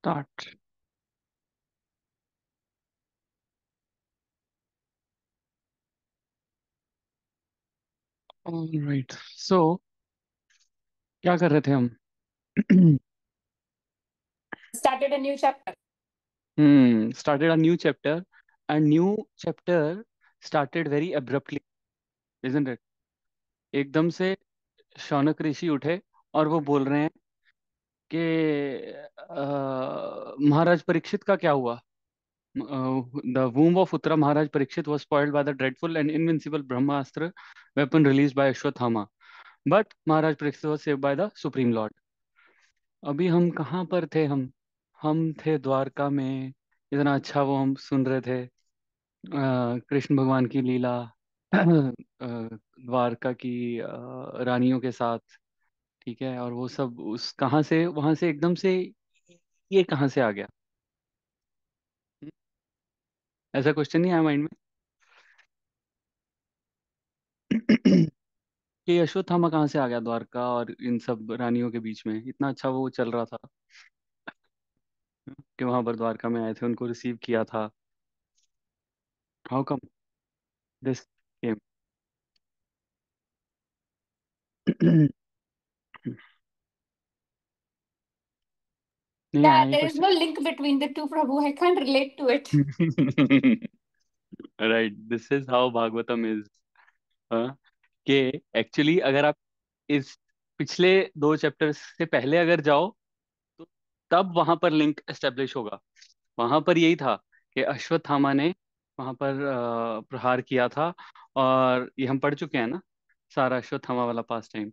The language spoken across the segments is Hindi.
स्टार्ट। ऑलराइट, सो क्या कर रहे थे हम? Started a new chapter. Started a new chapter and new chapter started very abruptly, isn't it? एकदम से शौनक ऋषि उठे और वो बोल रहे हैं कि महाराज परीक्षित का क्या हुआ? The वूम of Uttara Maharaj Parikshit was spoiled by the dreadful and invincible Brahmastra weapon released by Ashwatthama, but Maharaj Parikshit was saved by the supreme lord. अभी हम कहाँ पर थे? हम थे द्वारका में। इतना अच्छा वो हम सुन रहे थे, कृष्ण भगवान की लीला, द्वारका की रानियों के साथ। ठीक है, और वो सब उस कहाँ से वहां से एकदम से ये कहाँ से आ गया? हम्म, ऐसा क्वेश्चन नहीं आया माइंड में? कि अश्वत्थामा कहाँ से आ गया द्वारका और इन सब रानियों के बीच में? इतना अच्छा वो चल रहा था कि वहां पर द्वारका में आए थे, उनको रिसीव किया था। How come this came? नहीं आया Yeah, ये there is question? no link between the two, Prabhu. I can't relate to it. Right, this is how Bhagavatam is. हाँ, कि एक्चुअली अगर आप इस पिछले दो चैप्टर्स से पहले अगर जाओ तो तब वहां पर लिंक एस्टेब्लिश होगा। वहां पर यही था कि अश्वत्थामा ने वहां पर प्रहार किया था, और ये हम पढ़ चुके हैं ना, सारा अश्वत्थामा वाला पास टाइम,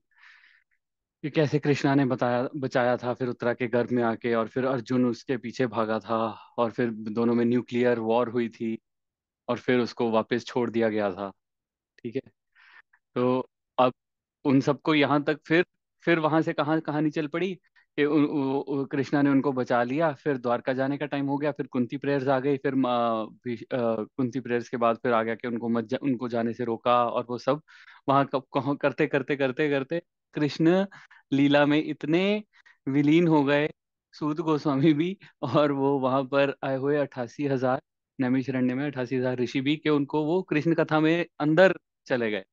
कि कैसे कृष्णा ने बताया बचाया था, फिर उत्तरा के गर्भ में आके, और फिर अर्जुन उसके पीछे भागा था, और फिर दोनों में न्यूक्लियर वॉर हुई थी, और फिर उसको वापस छोड़ दिया गया था। ठीक है, तो अब उन सबको यहाँ तक, फिर वहां से कहाँ कहानी चल पड़ी कि कृष्णा ने उनको बचा लिया, फिर द्वारका जाने का टाइम हो गया, फिर कुंती प्रेयर्स आ गई, फिर कुंती प्रेयर्स के बाद फिर आ गया कि उनको जाने से रोका, और वो सब वहां करते करते करते करते कृष्ण लीला में इतने विलीन हो गए, सूत गोस्वामी भी, और वो वहां पर आए हुए 88,000 नैमिषारण्य में 88,000 ऋषि भी, कि उनको वो कृष्ण कथा में अंदर चले गए।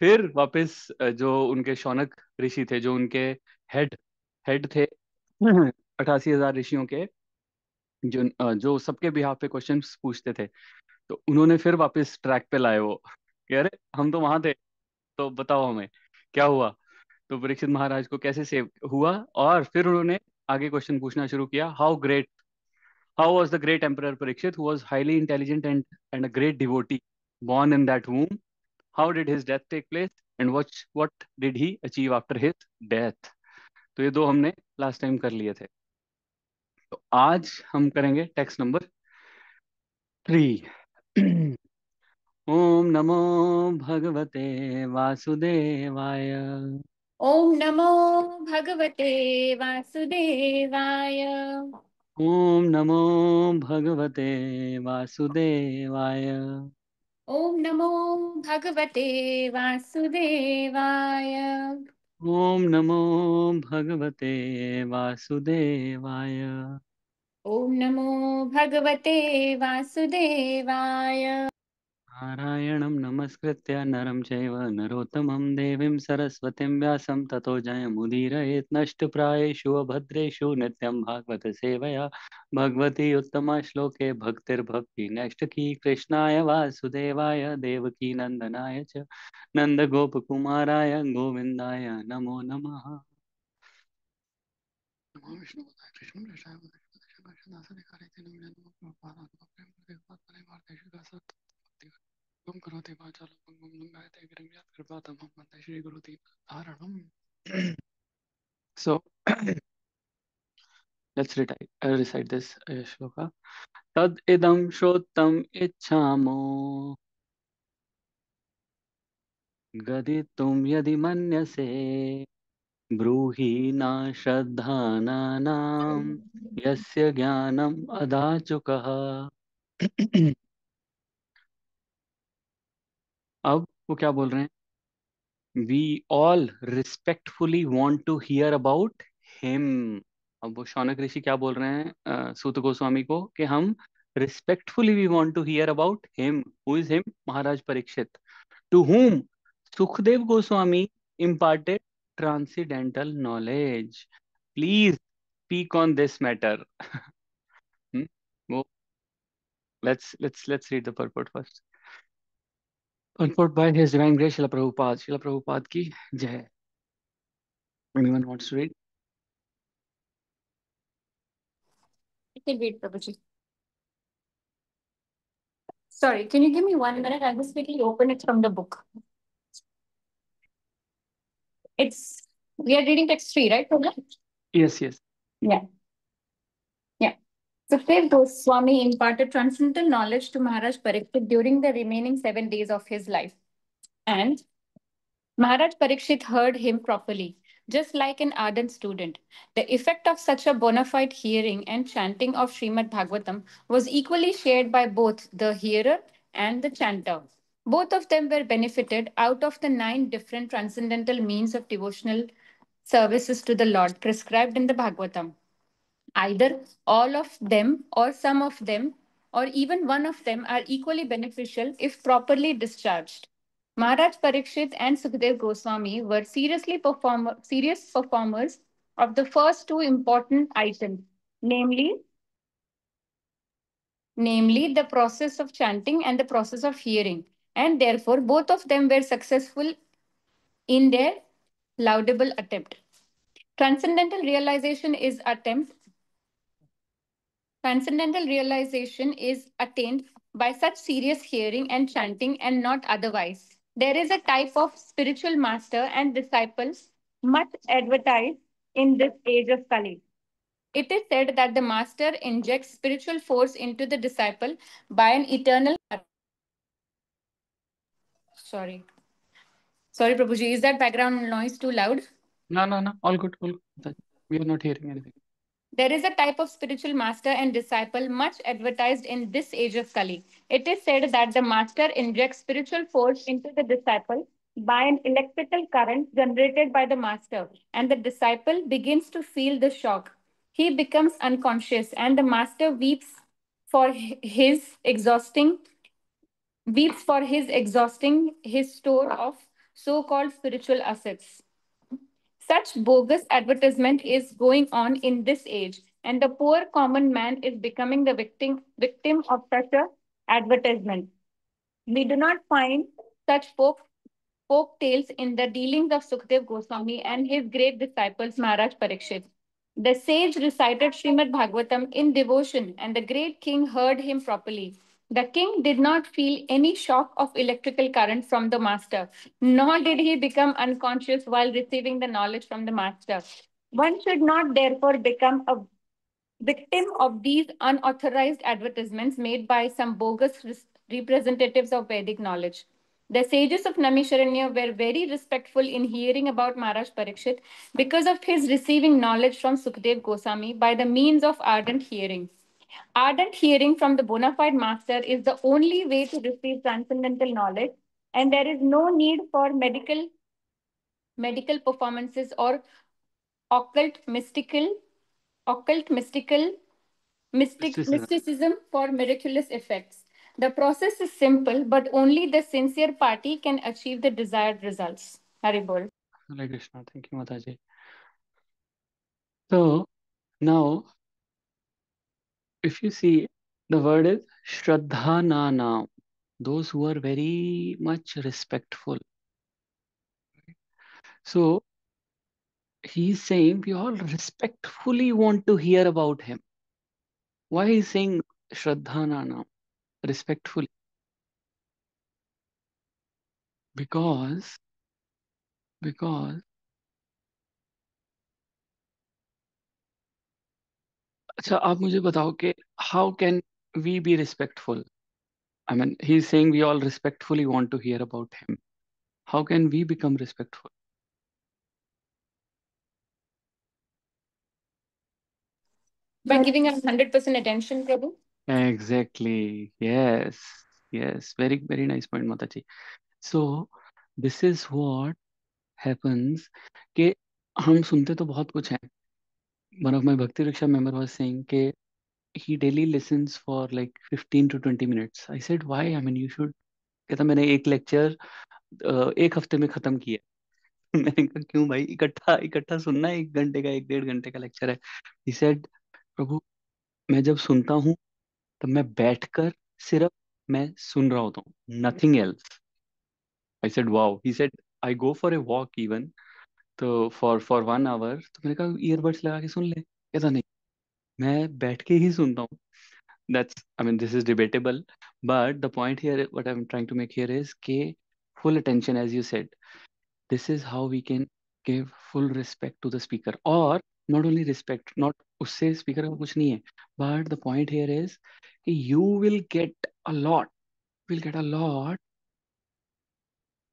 फिर वापस जो उनके शौनक ऋषि थे, जो उनके हेड हेड थे 88,000 ऋषियों के, जो सबके बिहाफ पे क्वेश्चंस पूछते थे, तो उन्होंने फिर वापस ट्रैक पे लाए वो, कह रहे हम तो वहां थे, तो बताओ हमें क्या हुआ। तो परीक्षित महाराज को कैसे सेव हुआ, और फिर उन्होंने आगे क्वेश्चन पूछना शुरू किया। How was the great emperor Parikshit, who was highly intelligent and a great devotee, born in that womb? How did his death take place? And what did he achieve after his death? तो ये दो हमने लास्ट टाइम कर लिए थे। तो आज हम करेंगे टेक्स्ट नंबर 3। ओम नमो भगवते वासुदेवाय। Om Namo Bhagavate Vasudevaya. ओम नमो भगवते वासुदेवाय। Om Namo Bhagavate Vasudevaya. ओम नमो भगवते वासुदेवाय। Om Namo Bhagavate Vasudevaya. नारायणं नमस्कृत्य नरं चैव नरोत्तमं देवीं सरस्वतीं व्यासं ततो जयमुदीरयेत् नष्टप्रायेषु अभद्रेषु नित्यं भागवत सेवया भगवती उत्तमा श्लोके भक्तिर्भक्ति नष्टकी। कृष्णाय वासुदेवाय देवकी नंदनाय च नंदगोपकुमाराय गोविन्दाय नमो नमः। नमो विष्णुपदाय कृष्णप्रेष्ठाय वरदराजाय नमो प्रभुपादाय प्रेम देवपाद परिवार देश तुम करोति वाचालं पंगुं लंघयते गिरिं यत्कृपातमहं वन्दे श्रीगुरुति धारणम्। So let's recite this shloka. Tad idam shrotam ichhamo gaditum yadi manyase ब्रूहि ना श्रद्धानानां यस्य ज्ञानम् अदाचुकः। अब वो क्या बोल रहे हैं? We all respectfully want to hear about him. अब वो शौनक ऋषि क्या बोल रहे हैं सूत गोस्वामी को कि हम respectfully we want to hear about him. Who is him? Maharaj Parikshit. To whom Sukhdev Goswami imparted transcendental knowledge. Please speak on this matter. वो let's read the purport first. Purport by His Divine Grace Srila Prabhupada. Srila Prabhupada की जय. Anyone wants to read? I can read, Prabhuji. Sorry, can you give me 1 minute? I'll just quickly open it from the book. We are reading text 3, right, Prabhuji? Yes, yes. Yeah, yeah. Sukhdev Goswami imparted transcendental knowledge to Maharaj Parikshit during the remaining 7 days of his life. And Maharaj Parikshit heard him properly, just like an ardent student. The effect of such a bona fide hearing and chanting of Srimad Bhagavatam was equally shared by both the hearer and the chanter. Both of them were benefited out of the 9 different transcendental means of devotional services to the Lord prescribed in the Bhagavatam. Either all of them, or some of them, or even one of them are equally beneficial if properly discharged. Maharaj Parikshit and Sukhdev Goswami were serious performers of the first two important items, namely, namely the process of chanting and the process of hearing, and therefore both of them were successful in their laudable attempt. Transcendental realization is attempt Transcendental realization is attained by such serious hearing and chanting and not otherwise. There is a type of spiritual master and disciple much advertised in this age of Kali. It is said that the master injects spiritual force into the disciple by an eternal. Sorry. Sorry, Prabhuji. Is that background noise too loud? No, no, no. All good, all good. We are not hearing anything. There is a type of spiritual master and disciple much advertised in this age of Kali. It is said that the master injects spiritual force into the disciple by an electrical current generated by the master, and the disciple begins to feel the shock. He becomes unconscious, and the master for his exhausting weeps for his exhausting his store of so-called spiritual assets. Such bogus advertisement is going on in this age, and the poor common man is becoming the victim of such a advertisement. We do not find such folk tales in the dealings of Sukhdev Goswami and his great disciples Maharaj Parikshit. The sage recited Srimad Bhagavatam in devotion, and the great king heard him properly. The king did not feel any shock of electrical current from the master, nor did he become unconscious while receiving the knowledge from the master. One should not therefore become a victim of these unauthorized advertisements made by some bogus representatives of Vedic knowledge. The sages of Namisharanya were very respectful in hearing about Maharaj Parikshit because of his receiving knowledge from Sukdev Goswami by the means of ardent hearing. Ardent hearing from the bona fide master is the only way to receive transcendental knowledge, and there is no need for medical performances or occult mystical occult Mysticism. mysticism for miraculous effects. The process is simple, but only the sincere party can achieve the desired results. Haribol. Hare Krishna. Thank you, Mataji. So now, if you see, the word is Shraddha. Those who are very much respectful. So he's saying we all respectfully want to hear about him. Why he's saying Shraddha respectfully? Because because अच्छा आप मुझे बताओ कि how can we be respectful? I mean, he's saying we all respectfully want to hear about him. How can we become respectful? By giving us 100% attention, Prabhu. Exactly. Yes. Yes. Very, very nice point, Mataji. So, this is what happens कि हम सुनते तो बहुत कुछ हैं one of my Bhakti Riksha member was saying ke he daily listens for like 15 to 20 minutes. I said, why? I mean, you should. कहता मैंने एक लेक्चर एक हफ्ते में खत्म किया। मैंने कहा क्यों भाई, इकट्ठा इकट्ठा सुनना है, 1 घंटे का 1 डेढ़ घंटे का लेक्चर है। ही सेड, प्रभु मैं जब सुनता हूँ तब मैं बैठकर सिर्फ मैं सुन रहा होता हूँ, nothing else. I said wow. He said I go for a walk even, तो फॉर 1 आवर, तो मैंने कहा ईयरबड्स लगा के सुन ले। कहता नहीं, मैं बैठ के ही सुनता हूँ। That's, I mean, this is debatable, but the point here, what I'm trying to make here is कि full attention, as you said, this is how we can give full respect to the speaker, or not only respect, not उससे speaker का कुछ नहीं है, but the point here is कि you will get a lot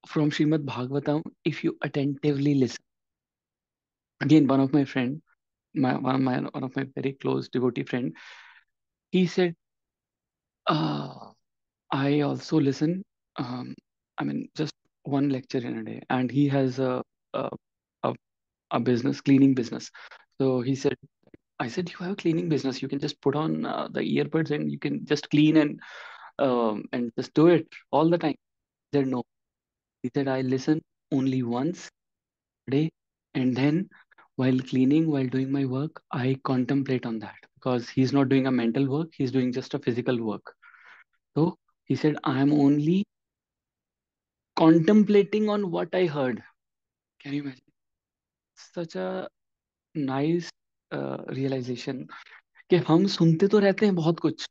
from Srimad Bhagavatam if you attentively listen. Again, one of my friend, one of my very close devotee friend, he said, I also listen. Um, I mean, just one lecture in a day, and he has a a, a business, cleaning business. So he said, I said, you have a cleaning business. You can just put on the earbuds and you can just clean and just do it all the time. He said no. He said I listen only once a day, and then while cleaning, while doing my work, I contemplate on that because he's not doing a mental work. He's doing just a physical work. So he said, I am only contemplating on what I heard. Can you imagine? Such a nice realization कि हम सुनते तो रहते हैं बहुत कुछ,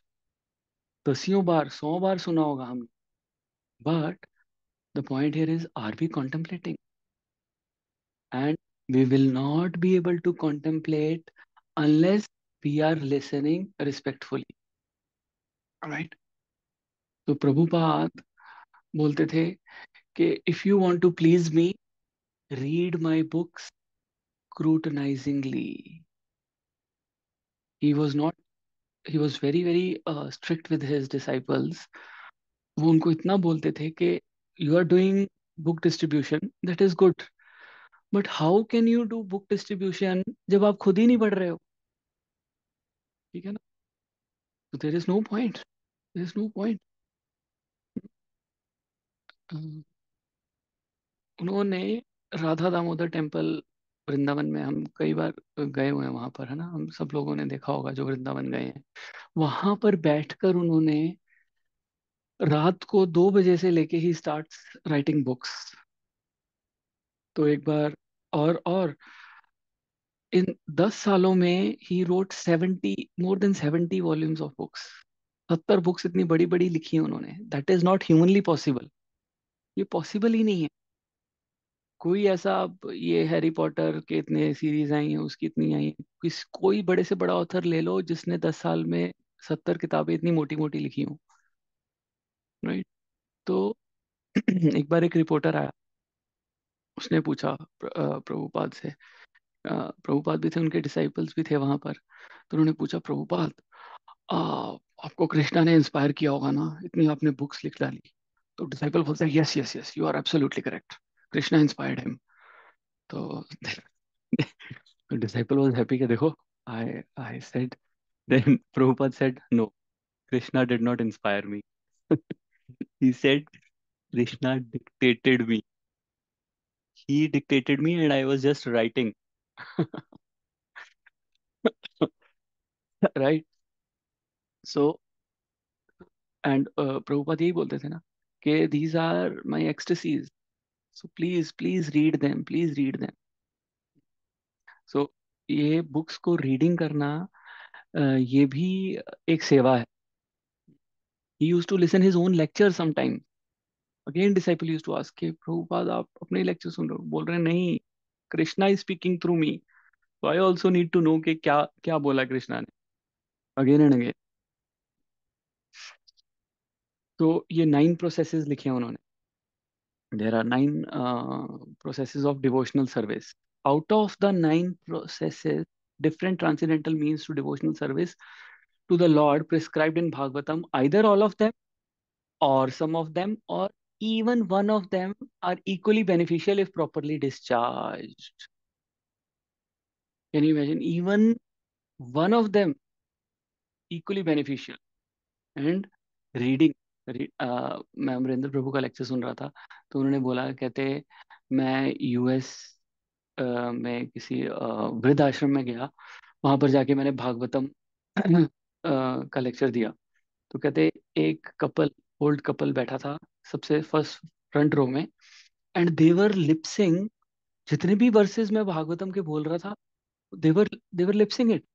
दसियों बार 100 बार सुना होगा हम, but the point here is, are we contemplating? And we will not be able to contemplate unless we are listening respectfully, right? तो प्रभुपाद बोलते थे कि if you want to please me, read my books scrutinizingly. He was not, he was very very strict with his disciples. वो उनको इतना बोलते थे कि you are doing book distribution, that is good, but how can you do book distribution जब आप खुद ही नहीं पढ़ रहे हो? ठीक है ना? तो there is no point, there is no point. उन्होंने राधा दामोदर टेम्पल वृंदावन में, हम कई बार गए हुए हैं वहां पर, है ना, हम सब लोगों ने देखा होगा जो वृंदावन गए हैं। वहां पर बैठकर उन्होंने रात को 2 बजे से लेके ही स्टार्ट राइटिंग बुक्स। तो एक बार, और इन 10 सालों में he wrote 70 more than 70 volumes of books. 70 books इतनी बड़ी बड़ी लिखी है उन्होंने। That is not humanly possible. ये पॉसिबल ही नहीं है। कोई ऐसा, अब ये हैरी पॉटर के इतने सीरीज आई हैं, उसकी इतनी आई हैं, कोई बड़े से बड़ा ऑथर ले लो जिसने 10 साल में 70 किताबें इतनी मोटी मोटी लिखी हों, राइट? तो एक बार एक रिपोर्टर आया, उसने पूछा प्रभुपाद से, प्रभुपाद भी थे, उनके डिसाइपल्स भी थे वहां पर। तो उन्होंने पूछा, प्रभुपाद आ, आपको कृष्णा ने इंस्पायर किया होगा ना, इतनी आपने बुक्स लिख डाली। तो डिसाइपल बोलता है, yes yes yes, you are absolutely correct, Krishna inspired him. तो डिसाइपल वाज हैप्पी कि देखो, I I said, then Prabhupada said no, Krishna did not inspire me. He said Krishna dictated me, he dictated me and I was just writing. Right? So and Prabhupada यही बोलते थे ना कि these are my ecstasies, so please please read them, please read them. So ये बुक्स को रीडिंग करना, ये भी एक सेवा है। He use to listen his own lecture sometime. Again disciple use to ask के प्रभुपाद आप अपने लेक्चर सुन रहे हो? बोल रहे हैं नहीं, Krishna is speaking through me, तो I also need to know कि क्या क्या बोला कृष्णा ने, अगेन एंड अगेन। तो ये 9 प्रोसेसेस लिखे हैं उन्होंने। There are 9 processes of devotional service. Out of the 9 processes, different transcendental means to devotional service to the Lord prescribed in Bhagavatam, either all of them or some of them or even one of them are equally beneficial if properly discharged. Can you imagine, even one of them equally beneficial. And reading, मैं अमरिंदर प्रभु का लेक्चर सुन रहा था, तो उन्होंने बोला, कहते मैं यूएस में किसी वृद्ध आश्रम में गया, वहां पर जाके मैंने भागवतम का लेक्चर दिया। तो कहते एक कपल, ओल्ड कपल बैठा था सबसे फर्स्ट फ्रंट रो में, एंड देवर लिपसिंग, जितने भी वर्सेस मैं भागवतम के बोल रहा था, देवर देवर लिपसिंग इट।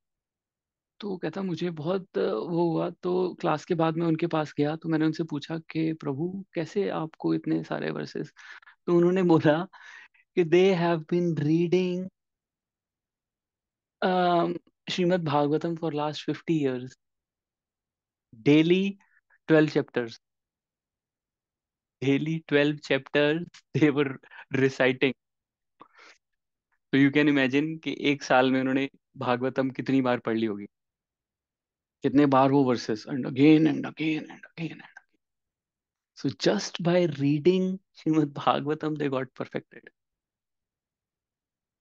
तो कहता मुझे बहुत वो हुआ। तो क्लास के बाद मैं उनके पास गया, तो मैंने उनसे पूछा कि प्रभु कैसे आपको इतने सारे वर्सेस। तो उन्होंने बोला कि they have been reading Shrimad Bhagavatam for last 50 years, daily 12 chapters, daily 12 chapters they were reciting. तो यू कैन इमेजिन कि एक साल में उन्होंने भागवतम कितनी बार पढ़ ली होगी, कितने बार वो versus, and again and again and again. So just by reading Srimad Bhagavatam, they got perfected.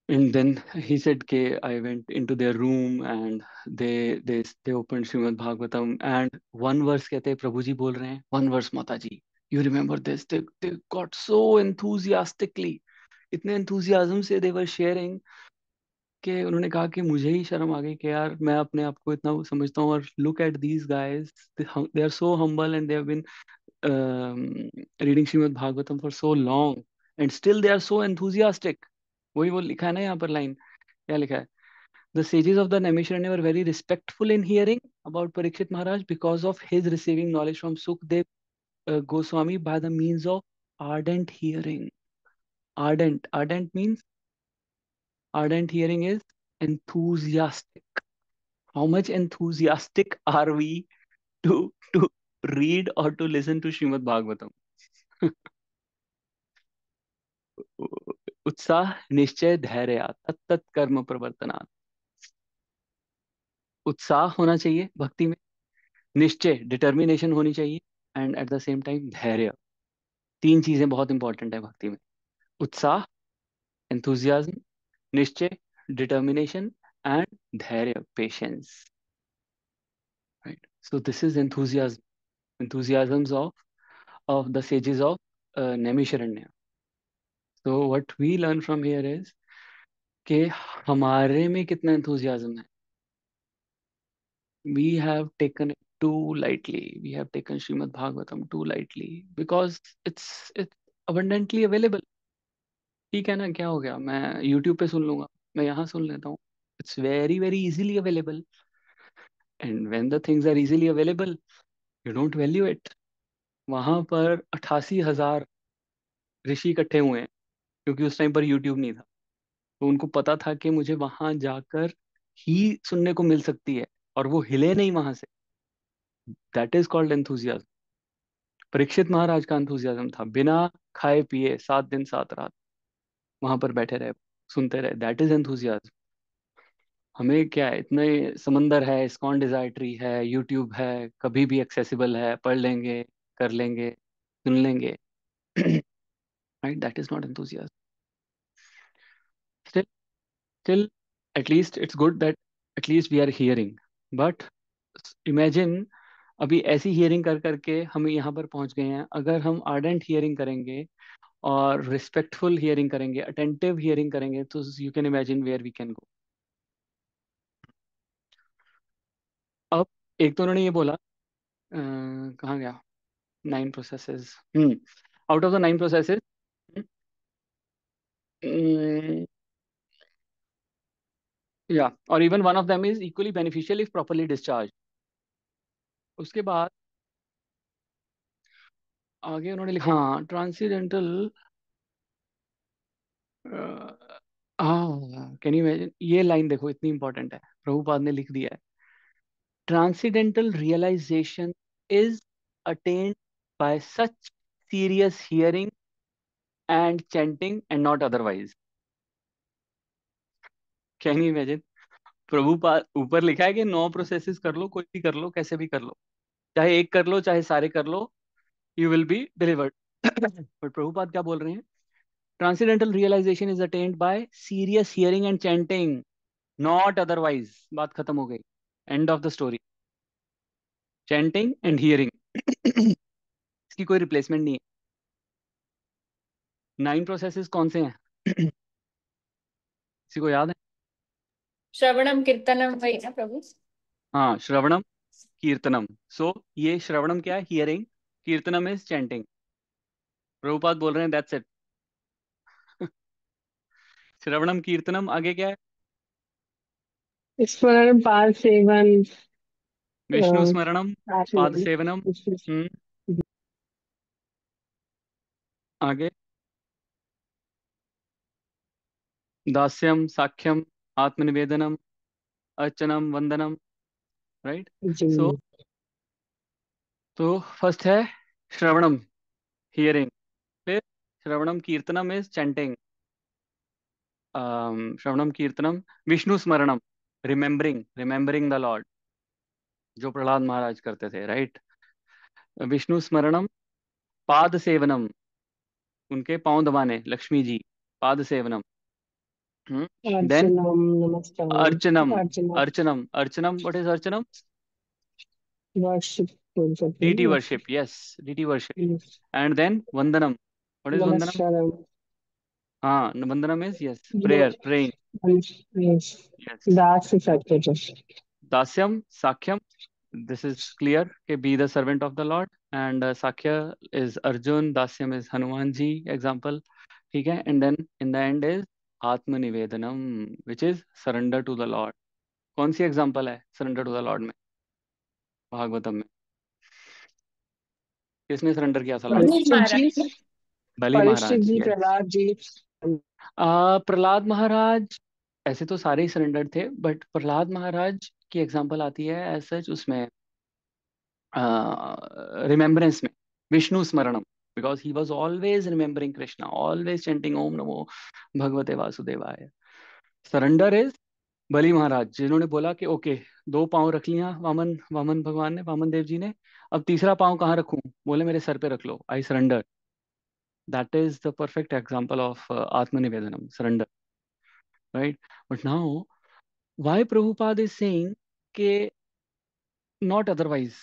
And then he said, "Okay, I went into their room and they opened Srimad Bhagavatam, and one verse कहते हैं प्रभु जी बोल रहे हैं, one verse माता जी, you remember this?" They got so enthusiastically, इतने enthusiasm से they were sharing, कि उन्होंने कहा कि मुझे ही शर्म आ गई कि यार मैं अपने आप को इतना समझता हूँ, और look at these guys, they are so humble and they have been um, reading Srimad Bhagavatam for so long and still they are so enthusiastic. वही वो लिखा है ना यहाँ पर लाइन, क्या लिखा है? The sages of the Naimisharanya were very respectful in hearing about Parikshit Maharaj because of his receiving knowledge from Sukdev Goswami by the means of ardent hearing. Ardent means, ardent hearing is enthusiastic. How much enthusiastic are we to read or to listen to Srimad Bhagavatam? उत्साह निश्चय धैर्य तत्त कर्म प्रवर्तनात्। उत्साह होना चाहिए भक्ति में, निश्चय डिटर्मिनेशन होनी चाहिए, and at the same time धैर्य। तीन चीजें बहुत इंपॉर्टेंट है भक्ति में: उत्साह, एंथुजियाज्म, निश्चय, डिटर्मिनेशन, एंड धैर्य, patience. Right, so this is enthusiasms of the sages of Naimisharanya. So what we learn from here is कि हमारे में कितना enthusiasm है. We have taken it too lightly. We have taken Srimad Bhagavatam too lightly because it's abundantly available. ठीक है ना, क्या हो गया, मैं YouTube पे सुन लूंगा, मैं यहाँ सुन लेता हूँ. It's very very easily available, and when the things are easily available, you don't value it. वहां पर 88,000 ऋषि इकट्ठे हुए हैं, क्योंकि उस टाइम पर YouTube नहीं था, तो उनको पता था कि मुझे वहां जाकर ही सुनने को मिल सकती है, और वो हिले नहीं वहां से. That is called enthusiasm. Parikshit Maharaj का एंथुजियाज्म था, बिना खाए पिए 7 दिन 7 रात वहां पर बैठे रहे, सुनते रहे. That is enthusiasm. हमें क्या है, इतने समंदर है, इस्कॉन डिजायर ट्री है, यूट्यूब है, कभी भी एक्सेसिबल है, पढ़ लेंगे, कर लेंगे, सुन लेंगे. Right, that is not enthusiasm. Still still at least it's good that at least we are hearing. But imagine, अभी ऐसी हियरिंग कर करके हम यहाँ पर पहुंच गए हैं, अगर हम आर्डेंट हियरिंग करेंगे और रिस्पेक्टफुल हियरिंग करेंगे, अटेंटिव हियरिंग करेंगे, तो you can imagine where we can go. अब एक तो उन्होंने ये बोला, कहाँ गया, 9 processes. Out of the 9 processes, या और even one of them is equally beneficial if properly discharge. उसके बाद आगे उन्होंने लिखा, हाँ, ट्रांसीडेंटल, कैन यू इमेजिन, ये लाइन देखो इतनी इंपॉर्टेंट है, प्रभुपाद ने लिख दिया है. Transcendental realisation is attend by such serious hearing and chanting and not otherwise. Can you imagine, Prabhupada ऊपर लिखा है कि 9 प्रोसेसेस कर लो, कोई भी कर लो, कैसे भी कर लो, चाहे एक कर लो चाहे सारे कर लो, you will be delivered. But Prabhupada क्या बोल रहे हैं? Transcendental realisation is attend by serious hearing and chanting. Not otherwise, बात खत्म हो गई, end of the story. Chanting and hearing इसकी कोई रिप्लेसमेंट नहीं है। 9 प्रोसेसेस कौन से हैं? किसी को याद है? श्रवणम कीर्तनम वही ना प्रभु? हाँ, श्रवणम कीर्तनम। सो ये श्रवणम क्या है? हियरिंग। कीर्तनम इज चैंटिंग। प्रभुपाद बोल रहे हैं दैट्स इट। श्रवणम कीर्तनम, आगे क्या है? स्मरण पाद सेवन विष्णु स्मरणम, पाद आचमन। सेवनम। हम्म। आगे दास्यम, साख्यम, आत्मनिवेदनम, अर्चनम, वंदनम। राइट। जी। सो तो फर्स्ट है श्रवणम, हियरिंग। फिर श्रवणम कीर्तनम इज चैंटिंग। श्रवणम कीर्तनम। विष्णु स्मरणम, रिमेम्बरिंग, रिमेम्बरिंग द लॉर्ड, जो प्रहलाद महाराज करते थे, राइट। विष्णु स्मरणम। पाद सेवनम, उनके पांव दबाने, लक्ष्मी जी, पाद सेवनम। देन अर्चनम, नमस्कार, अर्चनम। अर्चना। अर्चनम, अर्चनम, व्हाट इज अर्चनम? वर्शिप बोल सकते डीटी हैं वर्शिप, यस, डीटी वर्शिप। ना। एंड देन वंदनम, व्हाट इज वंदनम? नमस्कारम। हाँ, वंदनम इज यस, जो प्रेयर, प्रेइंग। yes, yes. दास से सकते थे। दास्यम, साख्यम, this is clear कि be the servant of the Lord, and Sakya is Arjun, Dasyam is Hanuman ji, example, ठीक है। And then in the end is Atmanivedanam, which is surrender to the Lord। कौन सी एग्जाम्पल है सरेंडर टू द लॉर्ड में? भागवतम में किसने सरेंडर किया था लॉर्ड को? परीक्षित जी। महाराज। बलि परीक्षित महाराज, जी, यस। प्रहलाद जी। प्रहलाद महाराज, ऐसे तो सारे ही सरेंडर थे, बट प्रहलाद महाराज की एग्जाम्पल आती है एज सच उसमें, रिमेम्बरेंस में, विष्णु स्मरणम, because he was always remembering Krishna, always chanting ओम नमो भगवते वासुदेवाय। सरेंडर इज बलि महाराज, जिन्होंने बोला कि ओके, 2 पाँव रख लिया वामन, वामन भगवान ने, वामन देव जी ने, अब तीसरा पाँव कहाँ रखूं? बोले मेरे सर पे रख लो, I surrender. That is the perfect example of आत्मनिवेदनम, surrender, right. But now why Prabhupada is saying के नॉट अदरवाइज,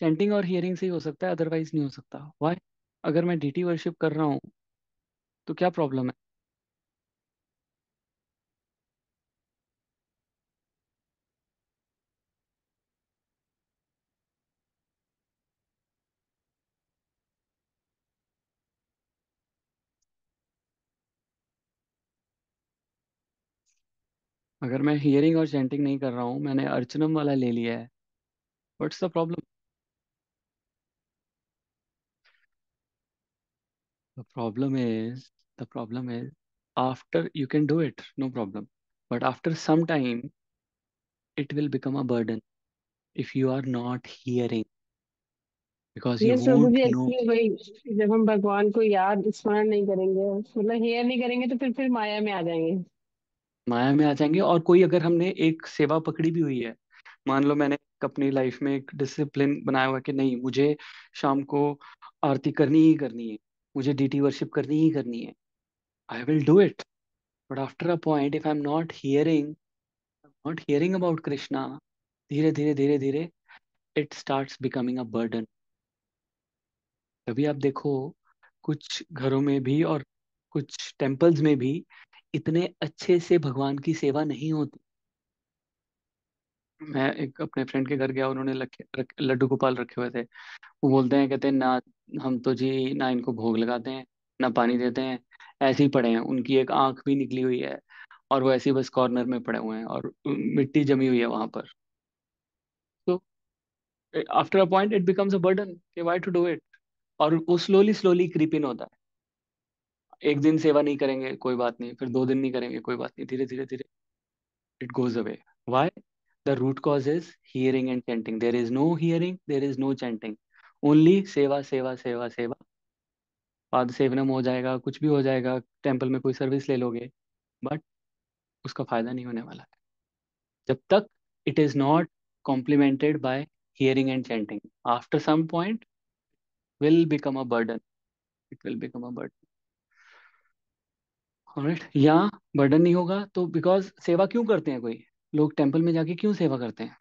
चैंटिंग और हियरिंग से ही हो सकता है, अदरवाइज नहीं हो सकता? व्हाई? अगर मैं डीटी वर्शिप कर रहा हूँ तो क्या प्रॉब्लम है? अगर मैं हियरिंग और चैंटिंग नहीं कर रहा हूँ, मैंने अर्चनम वाला ले लिया है, what's the problem? The problem is, the problem is after you can do it, no problem, but after some time it will become a burden if you are not hearing, because you ये प्रभु won't जी know। एक्चुअली वही, जब हम भगवान को याद स्मरण नहीं करेंगे, मतलब हेयर नहीं करेंगे, तो फिर माया में आ जाएंगे। माया में आ जाएंगे। और कोई अगर हमने एक सेवा पकड़ी भी हुई है, मान लो मैंने अपनी लाइफ में एक डिसिप्लिन बनाया हुआ है कि नहीं, मुझे शाम को आरती करनी ही करनी है, मुझे डीटी वर्शिप करनी ही करनी है, I will do it. But after a point if I am not hearing, not hearing about Krishna, धीरे धीरे धीरे धीरे it starts becoming a burden. तभी आप देखो कुछ घरों में भी और कुछ टेम्पल्स में भी इतने अच्छे से भगवान की सेवा नहीं होती। मैं एक अपने फ्रेंड के घर गया, उन्होंने लड्डू गोपाल रखे हुए थे। वो बोलते हैं, कहते हैं ना, हम तो जी ना इनको भोग लगाते हैं, ना पानी देते हैं, ऐसे ही पड़े हैं, उनकी एक आंख भी निकली हुई है, और वो ऐसे ही बस कॉर्नर में पड़े हुए हैं, और मिट्टी जमी हुई है वहां पर। तो after a point it becomes a burden कि व्हाई टू डू इट। और वो स्लोली स्लोली क्रीप इन होता है। एक दिन सेवा नहीं करेंगे कोई बात नहीं, फिर 2 दिन नहीं करेंगे कोई बात नहीं, धीरे धीरे धीरे it goes away. Why? The root cause is hearing and chanting. There is no hearing, there is no chanting. Only सेवा सेवा सेवा सेवा, पाद सेवनम हो जाएगा, कुछ भी हो जाएगा, टेम्पल में कोई सर्विस ले लोगे, बट उसका फायदा नहीं होने वाला है जब तक it is not complemented by hearing and chanting. After some point will become a burden, it will become a burden। Alright, यहाँ बर्डन नहीं होगा तो बिकॉज सेवा क्यों करते हैं कोई लोग टेम्पल में जाके क्यों सेवा करते हैं?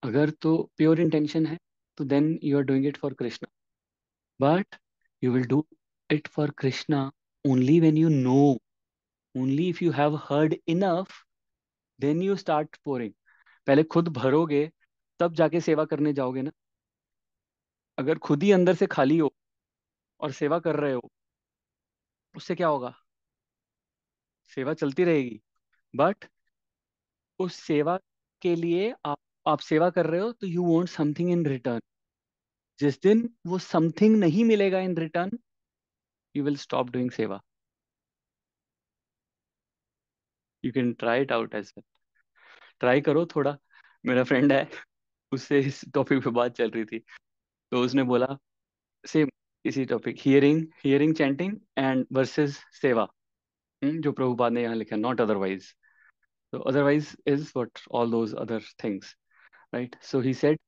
अगर तो प्योर इंटेंशन है तो then you are doing it for Krishna, but you will do it for Krishna only when you know, only if you have heard enough, then you start pouring. पहले खुद भरोगे तब जाके सेवा करने जाओगे ना। अगर खुद ही अंदर से खाली हो और सेवा कर रहे हो, उससे क्या होगा? सेवा चलती रहेगी, बट उस सेवा के लिए आप सेवा कर रहे हो तो you want something in return. जिस दिन वो समथिंग नहीं मिलेगा in return, you will stop doing सेवा। You can try it out as well. Try करो थोड़ा। मेरा फ्रेंड है, उससे इस टॉपिक पे बात चल रही थी, तो उसने बोला सेम इसी topic, hearing hearing chanting and versus सेवा। जो प्रभुपाद ने यहाँ लिखा, नॉट अदरवाइज। तो otherwise is what all those other things, right? So he said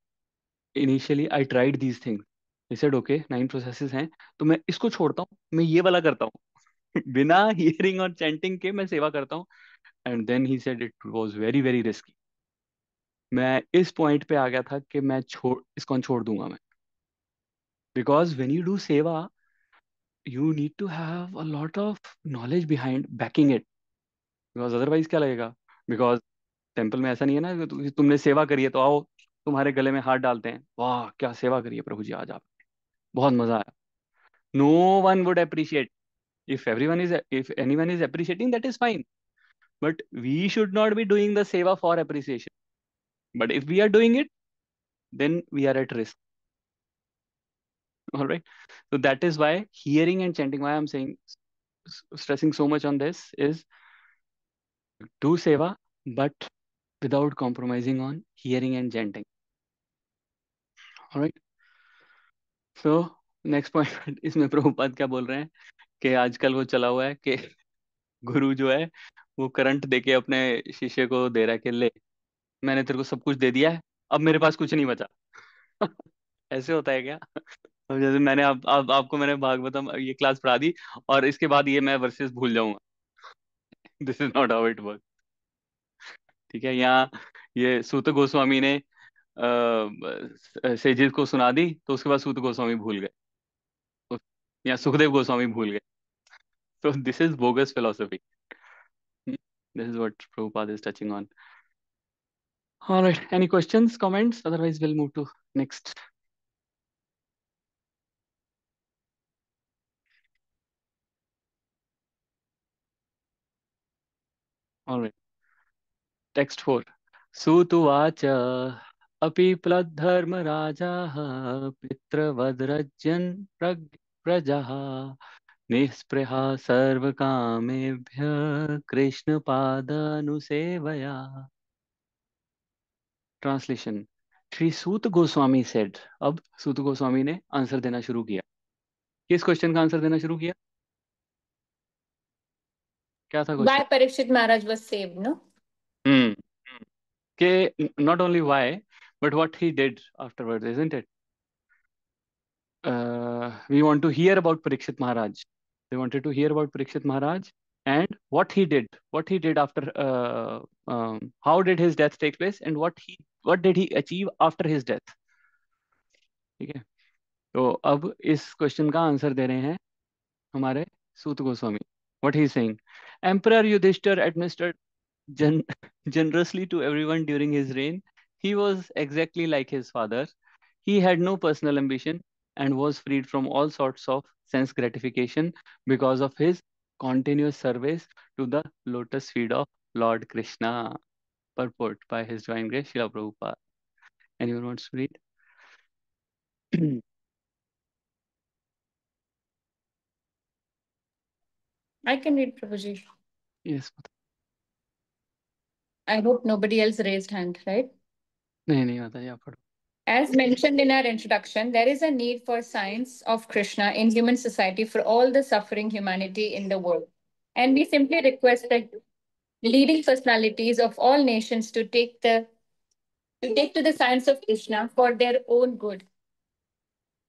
initially I tried these things, he said okay 9 processes हैं, तो मैं इसको छोड़ता हूँ, मैं ये वाला करता हूँ। बिना हियरिंग और चैंटिंग के मैं सेवा करता हूँ। And then he said it was very very risky. मैं इस पॉइंट पे आ गया था कि मैं छोड़ दूंगा मैं, बिकॉज व्हेन यू डू सेवा you need to have a lot of knowledge behind backing it, because otherwise क्या लगेगा? बिकॉज टेम्पल में ऐसा नहीं है ना कि तुमने सेवा करी है तो आओ तुम्हारे गले में हाथ डालते हैं, वाह क्या सेवा करी है प्रभु जी आज आप, बहुत मजा आया। No one would appreciate. If anyone is appreciating, that is fine, but we should not be doing the seva for appreciation. But if we are doing it, then we are at risk. All right. So that is why hearing and chanting, why I'm saying, stressing so much on this is do seva, but without compromising on hearing and chanting. All right. So next point इसमें प्रभुपाद क्या बोल रहे हैं कि आजकल वो चला हुआ है कि गुरु जो है वो करंट देके अपने शिष्य को दे रहा है कि ले, मैंने तेरे को सब कुछ दे दिया है, अब मेरे पास कुछ नहीं बचा। ऐसे होता है क्या? अब जैसे मैंने आपको मैंने भागवतम ये क्लास पढ़ा दी और इसके बाद ये मैं वर्सेस भूल जाऊंगा। This is not how it work. ठीक है, यहाँ ये सूत गोस्वामी ने सेजित को सुना दी तो उसके बाद सूत गोस्वामी भूल गए, तो या सुखदेव गोस्वामी भूल गए। तो this is bogus philosophy. This is what Prabhupada is touching on. Alright, any questions comments, otherwise will move to next. Alright, text 4। सुतुवाच अपि प्लद्धर्मराजाः पितृवद्रजन् प्रजाः निःस्पृहा सर्वकामेभ्यः कृष्णपादानुसेवया। Translation, Shri Suta Goswami said. अब सूत गोस्वामी ने आंसर देना शुरू किया। किस क्वेश्चन का आंसर देना शुरू किया? क्या था Why question? Parikshit Maharaj was saved, no? हम्म कि not only why but what he did afterwards, isn't it? We want to hear about Parikshit Maharaj. They wanted to hear about Parikshit Maharaj and what he did. What he did after, how did his death take place, and what did he achieve after his death? ठीक है, तो अब इस क्वेश्चन का आंसर दे रहे हैं हमारे सूत Goswami. What he is saying: Emperor Yudhishthir administered gen- generously to everyone during his reign. He was exactly like his father. He had no personal ambition and was freed from all sorts of sense gratification because of his continuous service to the lotus feet of Lord Krishna. Purport by His Divine Grace, Srila Prabhupada. Anyone wants to read? I can read, Prabhuji. Yes. I hope nobody else raised hand, right? नहीं नहीं आता है, आप पढ़ो। As mentioned in our introduction, there is a need for signs of Krishna in human society for all the suffering humanity in the world. And we simply request that leading personalities of all nations to take to the signs of Krishna for their own good,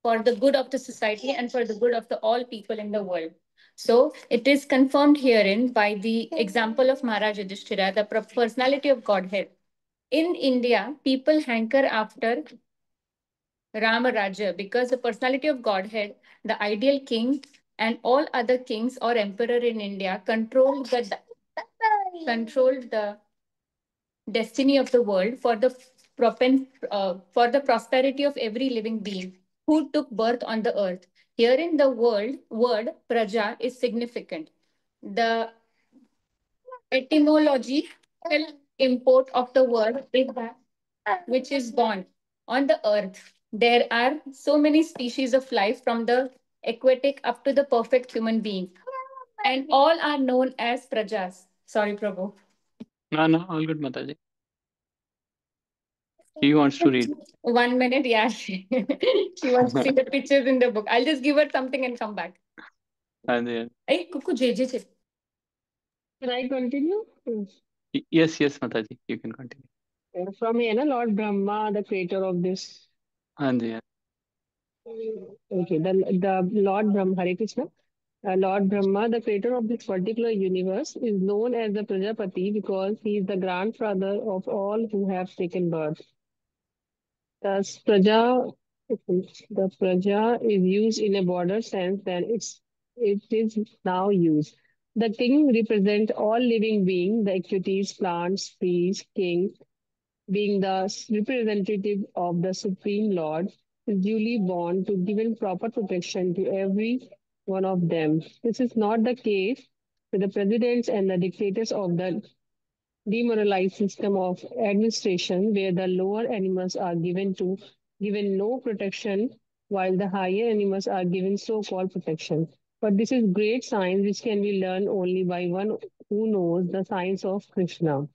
for the good of the society and for the good of the all people in the world. So it is confirmed herein by the example of Maharaj Yudhishthira, the personality of Godhead. In India, people hanker after Rama Raja because the personality of Godhead, the ideal king, and all other kings or emperor in India controlled the destiny of the world for the prosperity of every living being who took birth on the earth. Here in the word praja is significant. The etymological import of the word is that which is born on the earth. There are so many species of life from the aquatic up to the perfect human being, and all are known as prajas. Sorry, Prabhu. No, no, all good, Mataji. He wants to read. 1 minute, yeah. She wants to see the pictures in the book. I'll just give her something and come back. हाँ जी, हाँ Hey, Kuku JJ. Can I continue? Ji. Yes, yes, Mataji, you can continue. From here, na, Lord Brahma, the creator of this. हाँ जी, हाँ. Okay, the Lord Brahma, Hare Krishna. Lord Brahma, the creator of this particular universe, is known as the Prajapati because he is the grandfather of all who have taken birth. Thus, the Praja is used in a broader sense than it is now used. The king represents all living beings, the equities, plants, trees, king, being the representative of the Supreme Lord, is duly born to give proper protection to every one of them. This is not the case with the presidents and the dictators of the demoralized system of administration where the lower animals are given no protection while the higher animals are given so-called protection. But this is great science which can be learned only by one who knows the science of Krishna.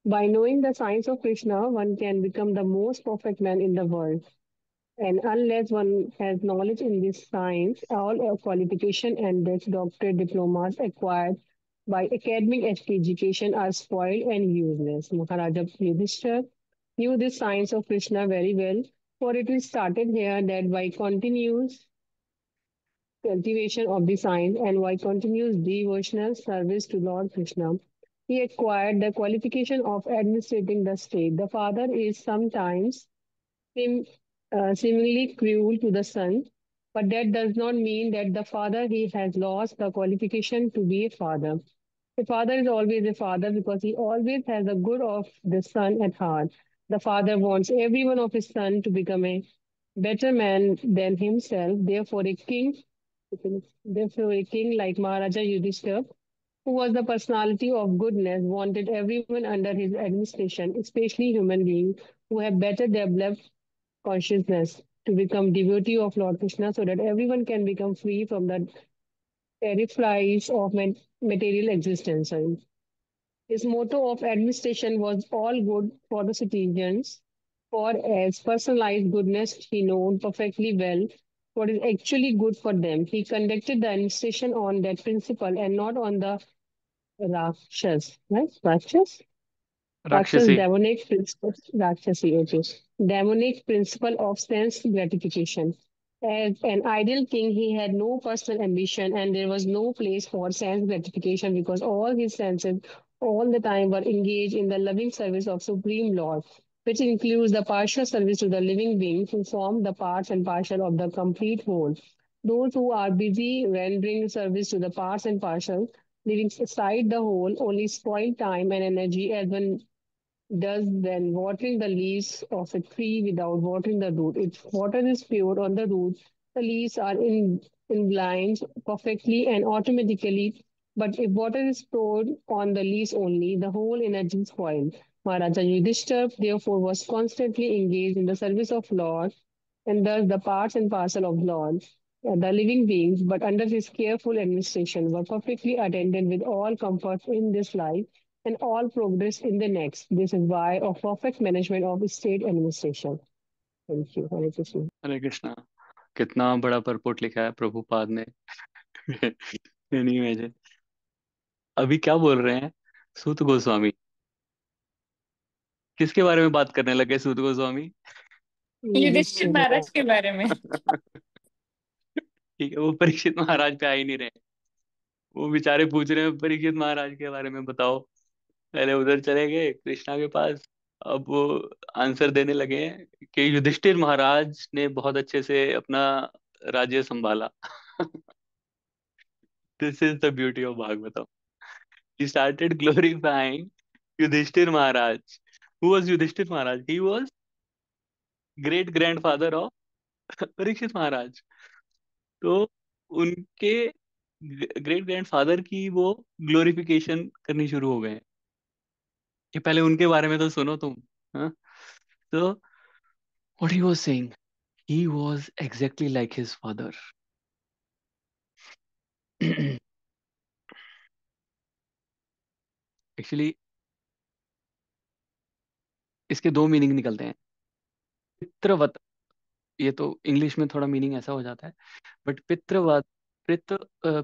By knowing the science of Krishna, one can become the most perfect man in the world. And unless one has knowledge in this science, all qualification and this doctorate diplomas acquired by academic education are spoiled and useless. Maharaja Yudhishthira knew this science of Krishna very well, for it is started here that by continuous cultivation of the science and by continuous devotional service to Lord Krishna, he acquired the qualification of administrating the state. The father is sometimes seem, seemingly cruel to the son, but that does not mean that the father he has lost the qualification to be a father. A father is always a father because he always has the good of the son at heart. The father wants every one of his son to become a better man than himself. Therefore, a king like Maharaja Yudhishthira, who was the personality of goodness, wanted everyone under his administration, especially human beings who have better developed consciousness, to become devotee of Lord Krishna so that everyone can become free from the terrifies of material existence. His motto of administration was all good for the citizens, for as personalized goodness he knew perfectly well what is actually good for them. He conducted the administration on that principle and not on the Rakshas. Right? Rakshas? Rakshas Rakshasi. Rakshasi, okay. Demonic principle of sense gratification. As an ideal king, he had no personal ambition and there was no place for sense gratification because all his senses all the time were engaged in the loving service of Supreme Lord, which includes the partial service to the living beings who form the parts and parcel of the complete whole. Those who are busy rendering service to the parts and parcel, leaving aside the whole, only spoil time and energy as one does when watering the leaves of a tree without watering the root. If water is poured on the root, the leaves are in blind perfectly and automatically. But if water is poured on the leaves only, the whole energy is spoiled. Maharaja Yudhishthira, therefore, was constantly engaged in the service of Lord, and thus the parts and parcel of Lord, the living beings, but under his careful administration, were perfectly attended with all comforts in this life and all progress in the next. This is why of perfect management of state administration. Thank you. Hare Krishna. हरे कृष्णा. कितना बड़ा परपोट लिखा है प्रभुपाद ने. नहीं इमेजिन. अभी क्या बोल रहे हैं सूत गोस्वामी. किसके बारे में बात करने लगे सूत गोस्वामी? युधिष्ठिर Yudhishthira. महाराज के बारे में. ठीक है, वो परीक्षित महाराज पे आ ही नहीं रहे। वो बेचारे पूछ रहे हैं परीक्षित महाराज के बारे में बताओ। पहले उधर चले गए कृष्णा के पास। अब वो आंसर देने लगे हैं कि युधिष्ठिर महाराज ने बहुत अच्छे से अपना राज्य संभाला। This is the beauty of Bhagavatam. He started glorifying Yudhishthir Maharaj. Who was Yudhishthir Maharaj? He was great grandfather of Parikshit Maharaj. तो उनके ग्रेट ग्रैंडफादर की वो ग्लोरिफिकेशन करनी शुरू हो गए हैं कि पहले उनके बारे में तो सुनो तुम। हाँ। तो what he was saying, he was exactly like his father. Actually इसके दो मीनिंग निकलते हैं। पितृवत, ये तो इंग्लिश में थोड़ा मीनिंग ऐसा हो जाता है, बट पितृवाद,